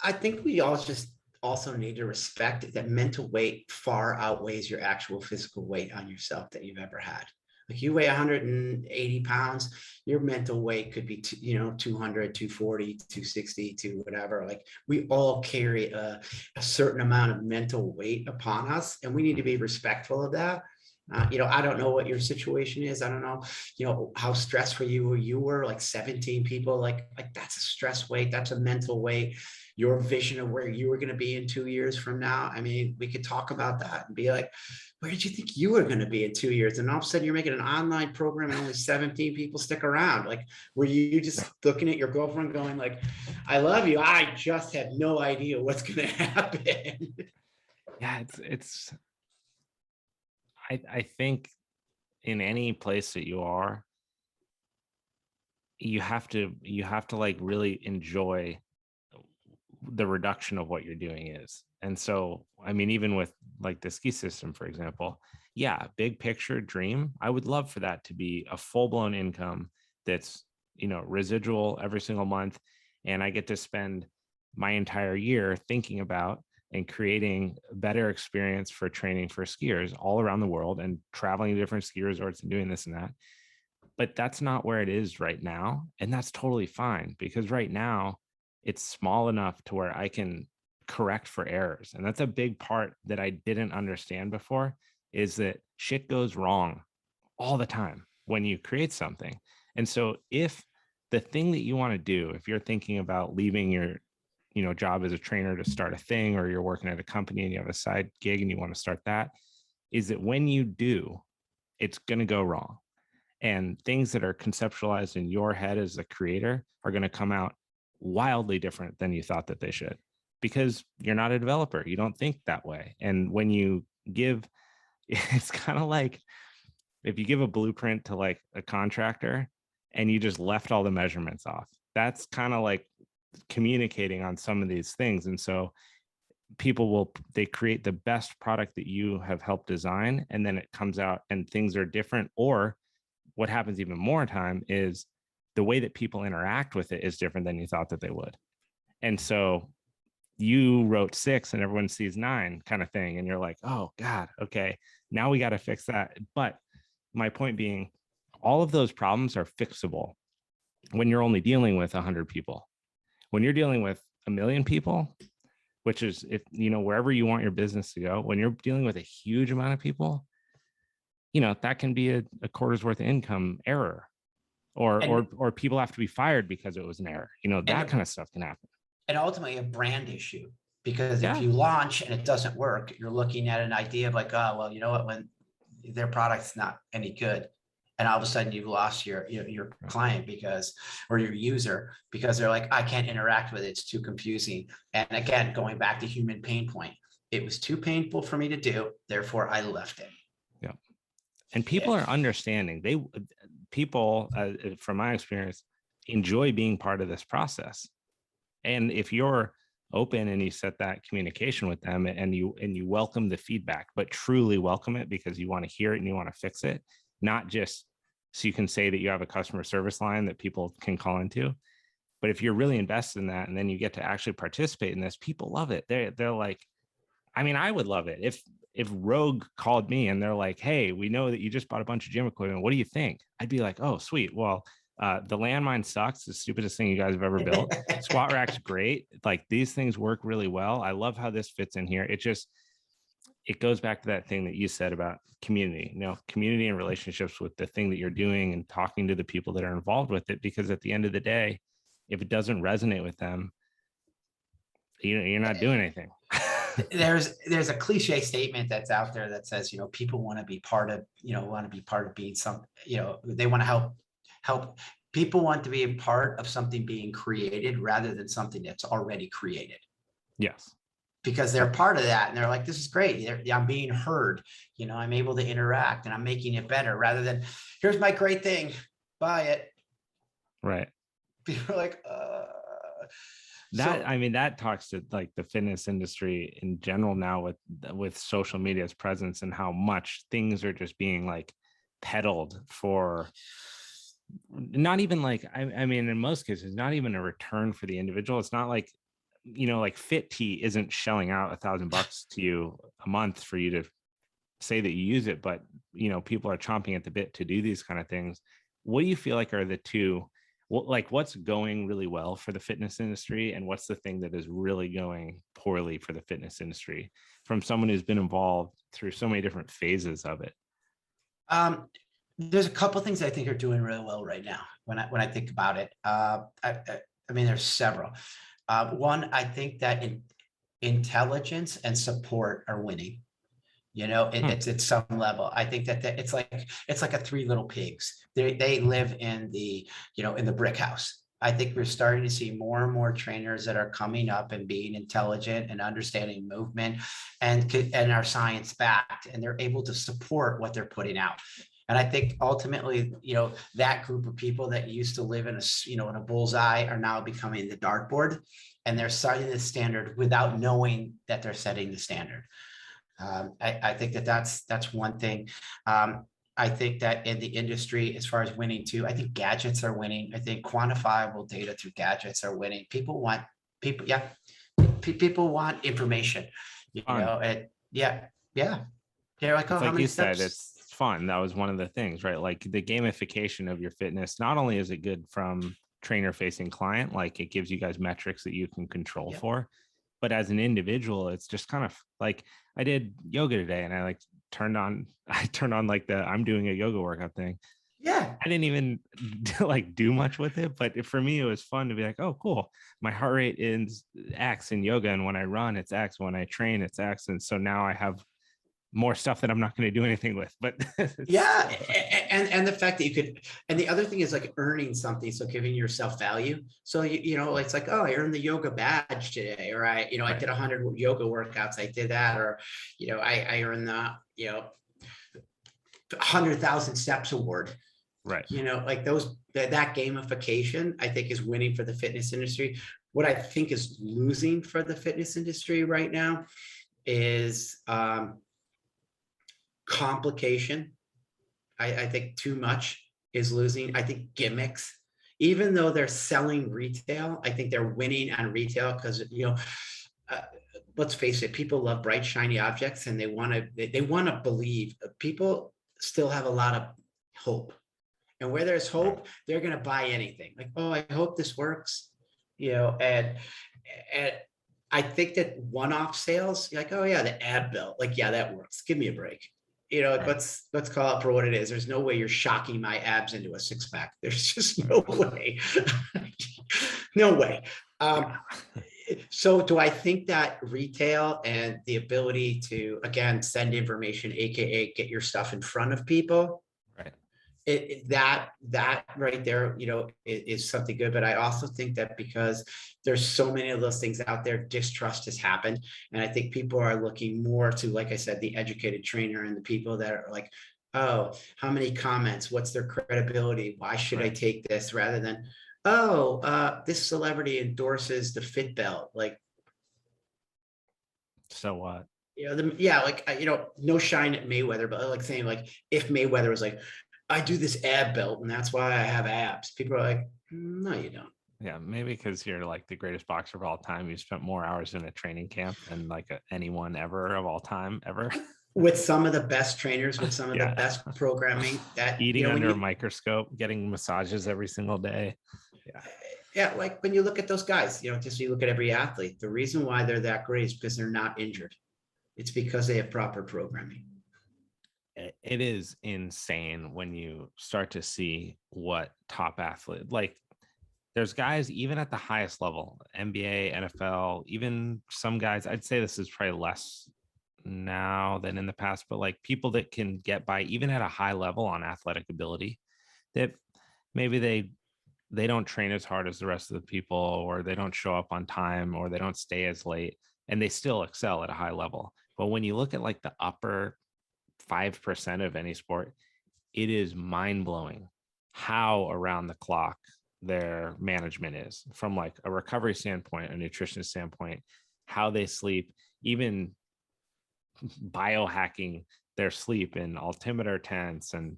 I think we all just also need to respect that mental weight far outweighs your actual physical weight on yourself that you've ever had. Like you weigh 180 pounds, your mental weight could be, 200, 240, 260, to whatever. Like we all carry a certain amount of mental weight upon us, and we need to be respectful of that. I don't know what your situation is. I don't know, how stressful you were, like 17 people, like that's a stress weight. That's a mental weight. Your vision of where you were going to be in 2 years from now. I mean, we could talk about that and be like, where did you think you were going to be in 2 years? And all of a sudden you're making an online program and only 17 people stick around. Like, were you just looking at your girlfriend going like, I love you, I just have no idea what's going to happen? Yeah, I think in any place that you are, you have to like really enjoy the reduction of what you're doing is. And so, I mean, even with like the ski system, for example, yeah, big picture dream, I would love for that to be a full-blown income that's, residual every single month. And I get to spend my entire year thinking about and creating a better experience for training for skiers all around the world and traveling to different ski resorts and doing this and that. But that's not where it is right now. And that's totally fine, because right now it's small enough to where I can correct for errors. And that's a big part that I didn't understand before, is that shit goes wrong all the time when you create something. And so if the thing that you want to do, if you're thinking about leaving your job as a trainer to start a thing, or you're working at a company and you have a side gig and you want to start that, is that when you do, it's going to go wrong. And things that are conceptualized in your head as a creator are going to come out wildly different than you thought that they should, because you're not a developer. You don't think that way. And when you give, it's kind of like if you give a blueprint to like a contractor and you just left all the measurements off, that's kind of like communicating on some of these things. And so they create the best product that you have helped design, and then it comes out and things are different. Or what happens even more time is the way that people interact with it is different than you thought that they would. And so you wrote 6 and everyone sees 9 kind of thing. And you're like, oh God, okay, now we got to fix that. But my point being, all of those problems are fixable when you're only dealing with 100 people. When you're dealing with 1 million people, which is, if wherever you want your business to go, when you're dealing with a huge amount of people, that can be a quarter's worth of income error, or people have to be fired because it was an error. That kind of stuff can happen. And ultimately a brand issue, because if Yeah. you launch and it doesn't work, you're looking at an idea of like, oh, well, you know what, when their product's not any good, and all of a sudden you've lost your client or your user, because they're like, I can't interact with it, it's too confusing. And again, going back to human pain point, it was too painful for me to do, therefore I left it. Yeah. And people are understanding. People, from my experience, enjoy being part of this process. And if you're open and you set that communication with them and you welcome the feedback, but truly welcome it because you want to hear it and you want to fix it, not just so you can say that you have a customer service line that people can call into. But if you're really invested in that and then you get to actually participate in this, people love it. They're like, I mean, I would love it if Rogue called me and they're like, hey, we know that you just bought a bunch of gym equipment. What do you think? I'd be like, oh, sweet. Well, the landmine sucks. The stupidest thing you guys have ever built. Squat rack's great. Like these things work really well. I love how this fits in here. It goes back to that thing that you said about community, community and relationships with the thing that you're doing and talking to the people that are involved with it. Because at the end of the day, if it doesn't resonate with them, you're not doing anything. There's a cliche statement that's out there that says, people want to be part of, being some, they want to help. People want to be a part of something being created rather than something that's already created. Yes. Because they're part of that and they're like, this is great. I'm being heard, I'm able to interact and I'm making it better rather than here's my great thing, buy it. Right. People are like, that talks to like the fitness industry in general now with social media's presence and how much things are just being like peddled for not even like, I mean, in most cases, not even a return for the individual. It's not like, like Fit Tea isn't shelling out $1,000 to you a month for you to say that you use it, but people are chomping at the bit to do these kind of things. What do you feel like are the two? What's going really well for the fitness industry and what's the thing that is really going poorly for the fitness industry from someone who's been involved through so many different phases of it? There's a couple of things I think are doing really well right now when I think about it. I mean, there's several. One, I think that intelligence and support are winning. It's at some level. I think that it's like a Three Little Pigs. They live in the brick house. I think we're starting to see more and more trainers that are coming up and being intelligent and understanding movement and are science backed, and they're able to support what they're putting out. And I think ultimately, that group of people that used to live in a bullseye are now becoming the dartboard, and they're setting the standard without knowing that they're setting the standard. I think that's one thing. I think that in the industry, as far as winning too, I think gadgets are winning. I think quantifiable data through gadgets are winning. People want information, and yeah. They're like, oh, it's how like many you steps? said, it's fun. That was one of the things, right? Like the gamification of your fitness, not only is it good from trainer facing client, like it gives you guys metrics that you can control for, but as an individual, it's just kind of like I did yoga today and I turned on like the I'm doing a yoga workout thing. Yeah. I didn't even do much with it, but for me, it was fun to be like, oh, cool. My heart rate is X in yoga. And when I run, it's X. When I train, it's X. And so now I have more stuff that I'm not going to do anything with, but yeah. And the fact that you could, and the other thing is like earning something. So giving yourself value. So, it's like, oh, I earned the yoga badge today, or I did 100 yoga workouts. I did that, or, I earned the, 100,000 steps award. Right. That gamification, I think, is winning for the fitness industry. What I think is losing for the fitness industry right now is, complication. I think too much is losing. I think gimmicks, even though they're selling retail, I think they're winning on retail because, let's face it, people love bright, shiny objects and they want to believe. People still have a lot of hope. And where there's hope, they're going to buy anything. Like, oh, I hope this works, and I think that one-off sales, you're like, oh yeah, the ab belt, like, yeah, that works. Give me a break. Let's call it for what it is. There's no way you're shocking my abs into a six-pack. There's just no way. No way. So do I think that retail and the ability to, again, send information, AKA get your stuff in front of people, that right there, is something good. But I also think that because there's so many of those things out there, distrust has happened. And I think people are looking more to, like I said, the educated trainer and the people that are like, oh, how many comments? What's their credibility? Why should I take this? Rather than, oh, this celebrity endorses the Fit belt. Like, So what? yeah, like, no shine at Mayweather, but like saying like, if Mayweather was like, I do this ab belt and that's why I have abs. People are like, no, you don't. Yeah, maybe because you're like the greatest boxer of all time. You spent more hours in a training camp than like anyone ever of all time ever. With some of the best trainers, with some of the Yeah. best programming that, Eating when under a you, microscope, getting massages every single day. Yeah. yeah, like when you look at those guys, just you look at every athlete, the reason why they're that great is because they're not injured. It's because they have proper programming. It is insane when you start to see what top athlete, like there's guys even at the highest level, NBA, NFL, even some guys, I'd say this is probably less now than in the past, but like people that can get by even at a high level on athletic ability, that maybe they don't train as hard as the rest of the people, or they don't show up on time, or they don't stay as late, and they still excel at a high level. But when you look at like the upper 5% of any sport, it is mind blowing how around the clock their management is from like a recovery standpoint, a nutrition standpoint, how they sleep, even biohacking their sleep in altimeter tents and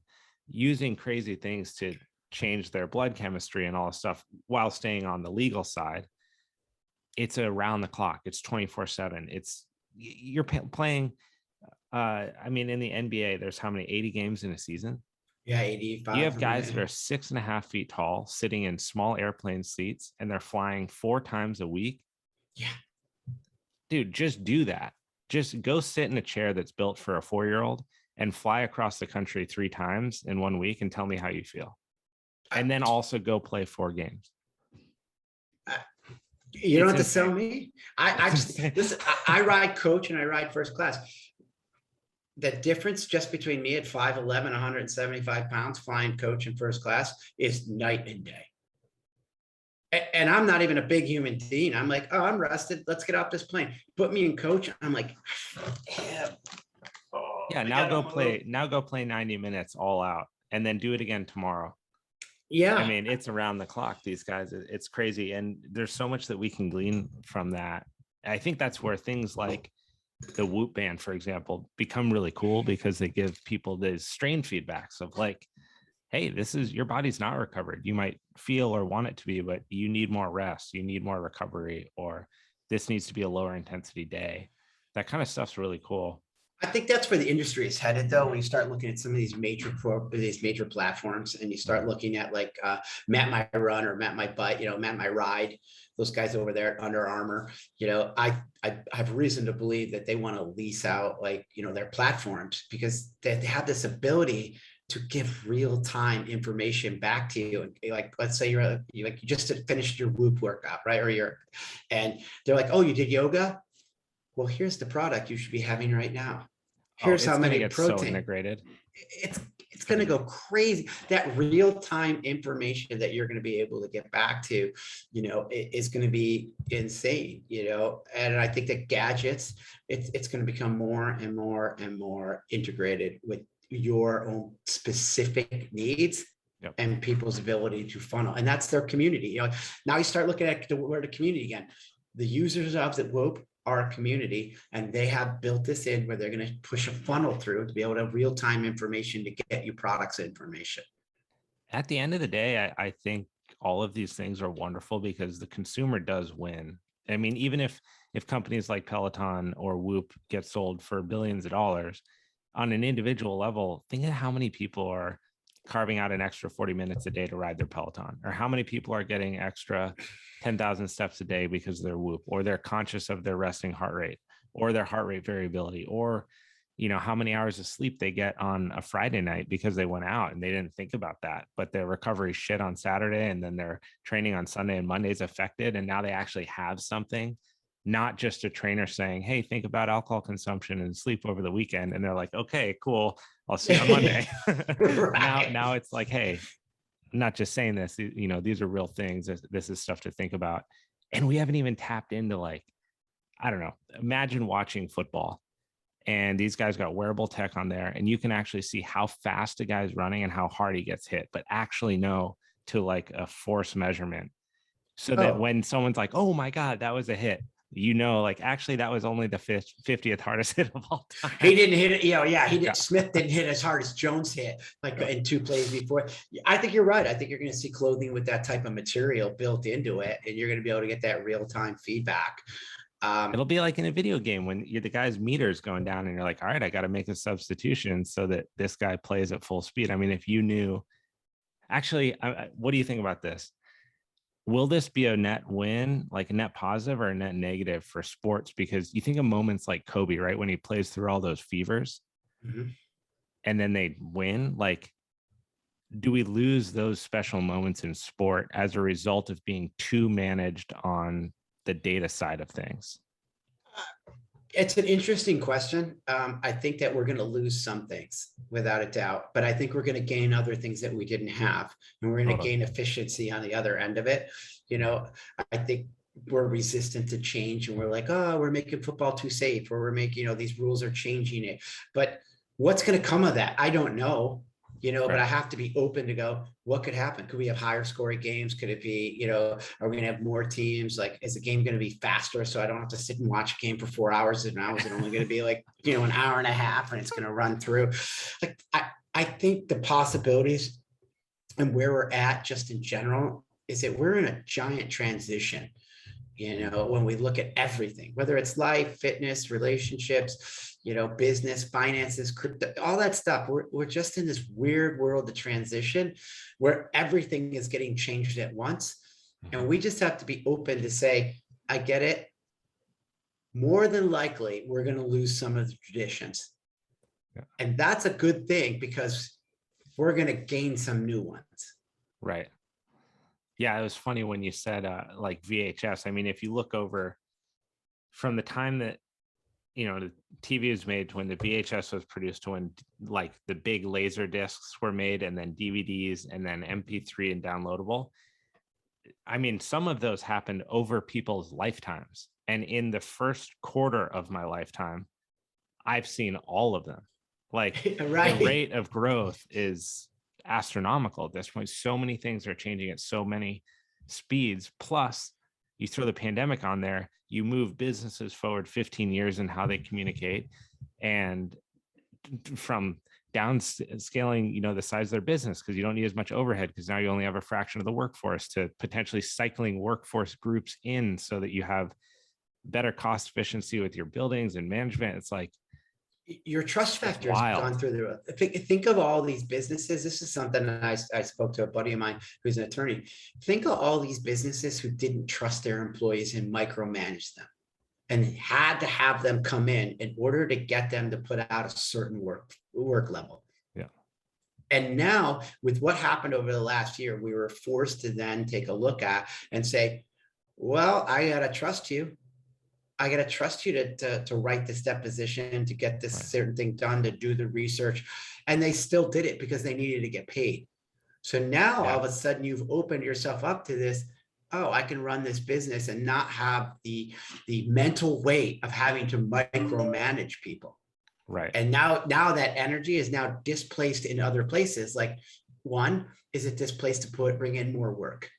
using crazy things to change their blood chemistry and all this stuff while staying on the legal side. It's around the clock. It's 24/7. You're playing. I mean, in the NBA, there's how many 80 games in a season? Yeah, 85. You have guys that are 6.5 feet tall, sitting in small airplane seats, and they're flying 4 times a week. Yeah. Dude, just do that. Just go sit in a chair that's built for a 4-year-old and fly across the country 3 times in 1 week and tell me how you feel. And then also go play 4 games. You don't have to sell me. I just listen. I ride coach and I ride first class. The difference just between me at 5'11", 175 pounds, flying coach and first class is night and day. And I'm not even a big human being. I'm like, oh, I'm rested. Let's get off this plane. Put me in coach. I'm like, yeah. Now go play 90 minutes all out, and then do it again tomorrow. Yeah. I mean, it's around the clock. These guys, it's crazy. And there's so much that we can glean from that. I think that's where things like the Whoop band, for example, become really cool, because they give people these strain feedbacks of like, hey, this is, your body's not recovered. You might feel or want it to be, but you need more rest. You need more recovery, or this needs to be a lower intensity day. That kind of stuff's really cool. I think that's where the industry is headed, though. When you start looking at some of these major platforms, and you start looking at like Matt My Run or Matt My Butt, Matt My Ride, those guys over there at Under Armour, I have reason to believe that they want to lease out like their platforms, because they have this ability to give real-time information back to you. And like, let's say you just finished your Whoop workout, right? And they're like, oh, you did yoga? Well, here's the product you should be having right now. Here's how many protein. So integrated. It's going to go crazy. That real-time information that you're going to be able to get back to, is going to be insane, and I think that gadgets, it's going to become more and more and more integrated with your own specific needs. Yep. And people's ability to funnel. And that's their community. Now you start looking at the word of community again. The users of the Whoop are a community, and they have built this in where they're going to push a funnel through to be able to have real-time information to get you products information. At the end of the day, I think all of these things are wonderful because the consumer does win. I mean, even if companies like Peloton or Whoop get sold for billions of dollars, on an individual level, think of how many people are carving out an extra 40 minutes a day to ride their Peloton, or how many people are getting extra 10,000 steps a day because they're Whoop, or they're conscious of their resting heart rate or their heart rate variability, or how many hours of sleep they get on a Friday night because they went out and they didn't think about that, but their recovery shit on Saturday, and then their training on Sunday and Monday is affected, and now they actually have something, not just a trainer saying, hey, think about alcohol consumption and sleep over the weekend, and they're like, okay, cool, I'll see you on Monday. Right. now it's like, hey, I'm not just saying this, these are real things. This is stuff to think about. And we haven't even tapped into, like, I don't know, imagine watching football and these guys got wearable tech on there, and you can actually see how fast a guy's running and how hard he gets hit, but actually know to like a force measurement, so that when someone's like, oh my God, that was a hit, like actually that was only the 50th hardest hit of all time. He didn't hit it, he did. Smith didn't hit as hard as Jones hit, in 2 plays before. I think you're right. I think you're going to see clothing with that type of material built into it, and you're going to be able to get that real-time feedback. It'll be like in a video game when the guy's meter's going down and you're like, all right, I got to make a substitution so that this guy plays at full speed. I mean, if you knew, actually, what do you think about this? Will this be a net win, like a net positive or a net negative for sports? Because you think of moments like Kobe, right? When he plays through all those fevers and then they win, like, do we lose those special moments in sport as a result of being too managed on the data side of things? It's an interesting question. I think that we're going to lose some things without a doubt, but I think we're going to gain other things that we didn't have, and we're going to gain efficiency on the other end of it. I think we're resistant to change, and we're like, oh, we're making football too safe, or we're making, these rules are changing it. But what's going to come of that? I don't know. But I have to be open to go, what could happen? Could we have higher scoring games? Could it be, are we going to have more teams? Like, is the game going to be faster? So I don't have to sit and watch a game for 4 hours. And now is it only going to be like, an hour and a half, and it's going to run through? Like, I think the possibilities and where we're at just in general is that we're in a giant transition. When we look at everything, whether it's life, fitness, relationships, business, finances, crypto, all that stuff, we're just in this weird world of transition where everything is getting changed at once. And we just have to be open to say, I get it. More than likely, we're going to lose some of the traditions. Yeah. And that's a good thing, because we're going to gain some new ones. Right. Yeah, it was funny when you said like VHS. I mean, if you look over from the time that, the TV was made to when the VHS was produced to when like the big laser discs were made, and then DVDs, and then MP3 and downloadable. I mean, some of those happened over people's lifetimes. And in the first quarter of my lifetime, I've seen all of them. Like the rate of growth is astronomical at this point. So many things are changing at so many speeds. Plus, you throw the pandemic on there, you move businesses forward 15 years in how they communicate, and from downscaling, the size of their business, because you don't need as much overhead, because now you only have a fraction of the workforce, to potentially cycling workforce groups in so that you have better cost efficiency with your buildings and management. It's like, your trust factor has gone through the roof. Think of all these businesses. This is something I spoke to a buddy of mine who's an attorney. Think of all these businesses who didn't trust their employees and micromanage them, and had to have them come in order to get them to put out a certain work level. Yeah. And now, with what happened over the last year, we were forced to then take a look at and say, well, I got to trust you. I got to trust you to write this deposition, to get this certain thing done, to do the research. And they still did it because they needed to get paid. So now all of a sudden you've opened yourself up to this. Oh, I can run this business and not have the mental weight of having to micromanage people. Right. And now that energy is now displaced in other places. Like, one, is it displaced to bring in more work?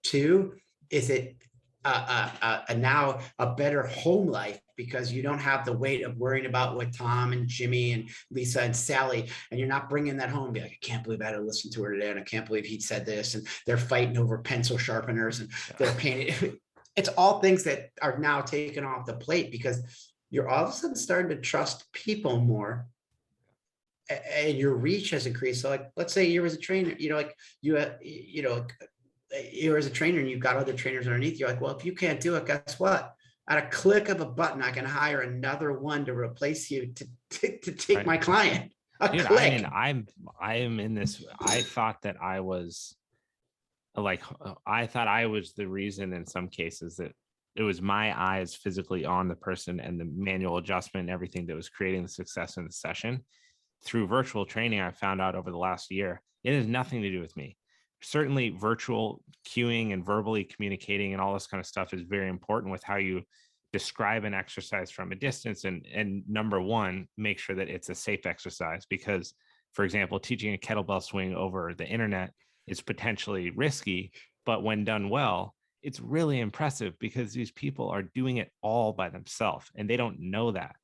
Two, is it now a better home life, because you don't have the weight of worrying about what Tom and Jimmy and Lisa and Sally, and you're not bringing that home and be like, I can't believe I had to listen to her today, and I can't believe he said this, and they're fighting over pencil sharpeners, and they're painting. It's all things that are now taken off the plate, because you're all of a sudden starting to trust people more, and your reach has increased. So, like, let's say you as a trainer, you're as a trainer and you've got other trainers underneath you. Like, well, if you can't do it, guess what? At a click of a button, I can hire another one to replace you to take my client. Dude, I mean, I am in this. I thought I was the reason in some cases that it was my eyes physically on the person and the manual adjustment and everything that was creating the success in the session. Through virtual training, I found out over the last year, it has nothing to do with me. Certainly virtual cueing and verbally communicating and all this kind of stuff is very important with how you describe an exercise from a distance. And number one, make sure that it's a safe exercise, because, for example, teaching a kettlebell swing over the internet is potentially risky, but when done well, it's really impressive because these people are doing it all by themselves and they don't know that.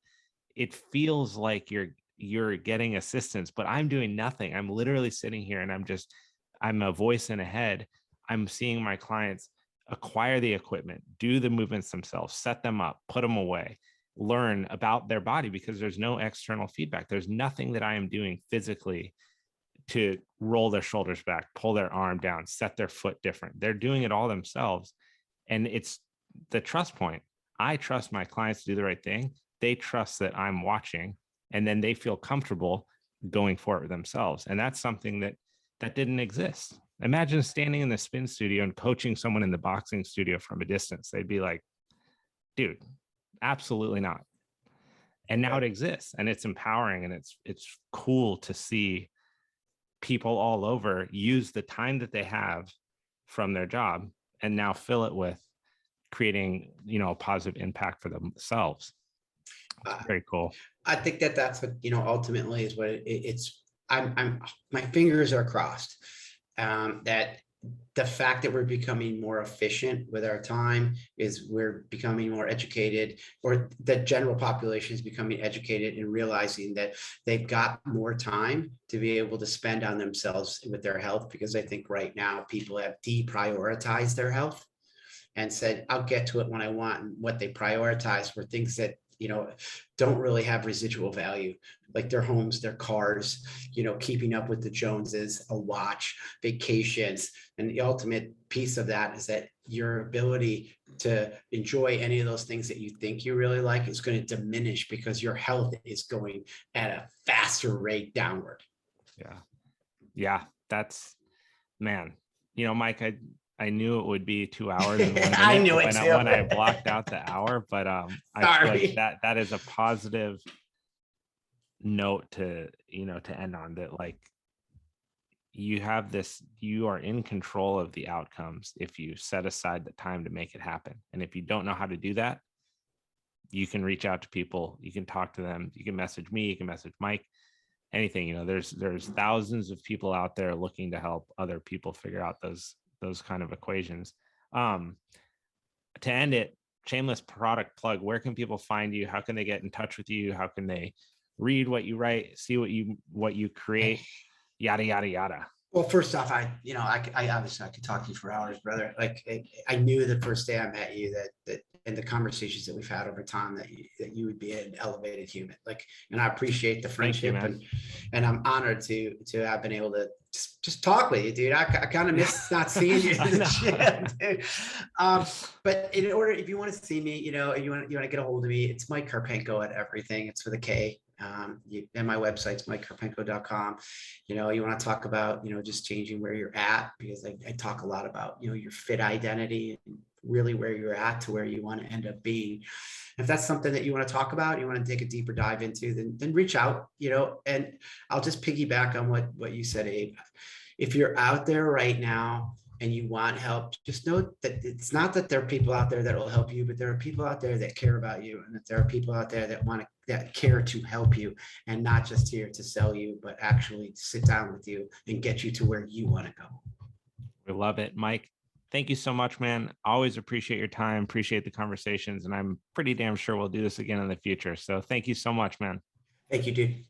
It feels like you're getting assistance, but I'm doing nothing. I'm literally sitting here and I'm a voice in a head. I'm seeing my clients acquire the equipment, do the movements themselves, set them up, put them away, learn about their body because there's no external feedback. There's nothing that I am doing physically to roll their shoulders back, pull their arm down, set their foot different. They're doing it all themselves. And it's the trust point. I trust my clients to do the right thing. They trust that I'm watching, and then they feel comfortable going for it themselves. And that's something that didn't exist. Imagine standing in the spin studio and coaching someone in the boxing studio from a distance. They'd be like, dude, absolutely not. And now it exists, and it's empowering, and it's cool to see people all over use the time that they have from their job and now fill it with creating, a positive impact for themselves. It's very cool. I think that's what, ultimately is what it's, my fingers are crossed, that the fact that we're becoming more efficient with our time is we're becoming more educated, or the general population is becoming educated and realizing that they've got more time to be able to spend on themselves with their health. Because I think right now people have deprioritized their health and said, I'll get to it when I want. And what they prioritize were things that, don't really have residual value, like their homes, their cars, keeping up with the Joneses, a watch, vacations. And the ultimate piece of that is that your ability to enjoy any of those things that you think you really like is going to diminish because your health is going at a faster rate downward. Yeah. That's, man, Mike, I knew it would be 2 hours and 1 minute I knew it too. when I blocked out the hour, but I feel like that is a positive note to end on, that like you are in control of the outcomes if you set aside the time to make it happen. And if you don't know how to do that, you can reach out to people, you can talk to them, you can message me, you can message Mike, anything. There's thousands of people out there looking to help other people figure out those kind of equations. To end it, shameless product plug, where can people find you? How can they get in touch with you? How can they read what you write, see what you create, yada yada yada? Well, first off, I obviously I could talk to you for hours, brother. Like I knew the first day I met you that and the conversations that we've had over time that you would be an elevated human. Like, and I appreciate the friendship, and I'm honored to have been able to just talk with you, dude. I kind of miss not seeing you in the gym, dude. But in order, if you want to see me, you want to get a hold of me, it's Mike Karpenko at everything. It's with a K. And my website's MikeKarpenko.com. You want to talk about, just changing where you're at, because I talk a lot about, your fit identity and really where you're at to where you want to end up being. If that's something that you want to talk about, you want to take a deeper dive into, then reach out, and I'll just piggyback on what you said, Abe. If you're out there right now and you want help, just know that it's not that there are people out there that will help you, but there are people out there that care about you, and that there are people out there that care to help you, and not just here to sell you, but actually sit down with you and get you to where you want to go. We love it, Mike. Thank you so much, man. Always appreciate your time, appreciate the conversations, and I'm pretty damn sure we'll do this again in the future. So thank you so much, man. Thank you, dude.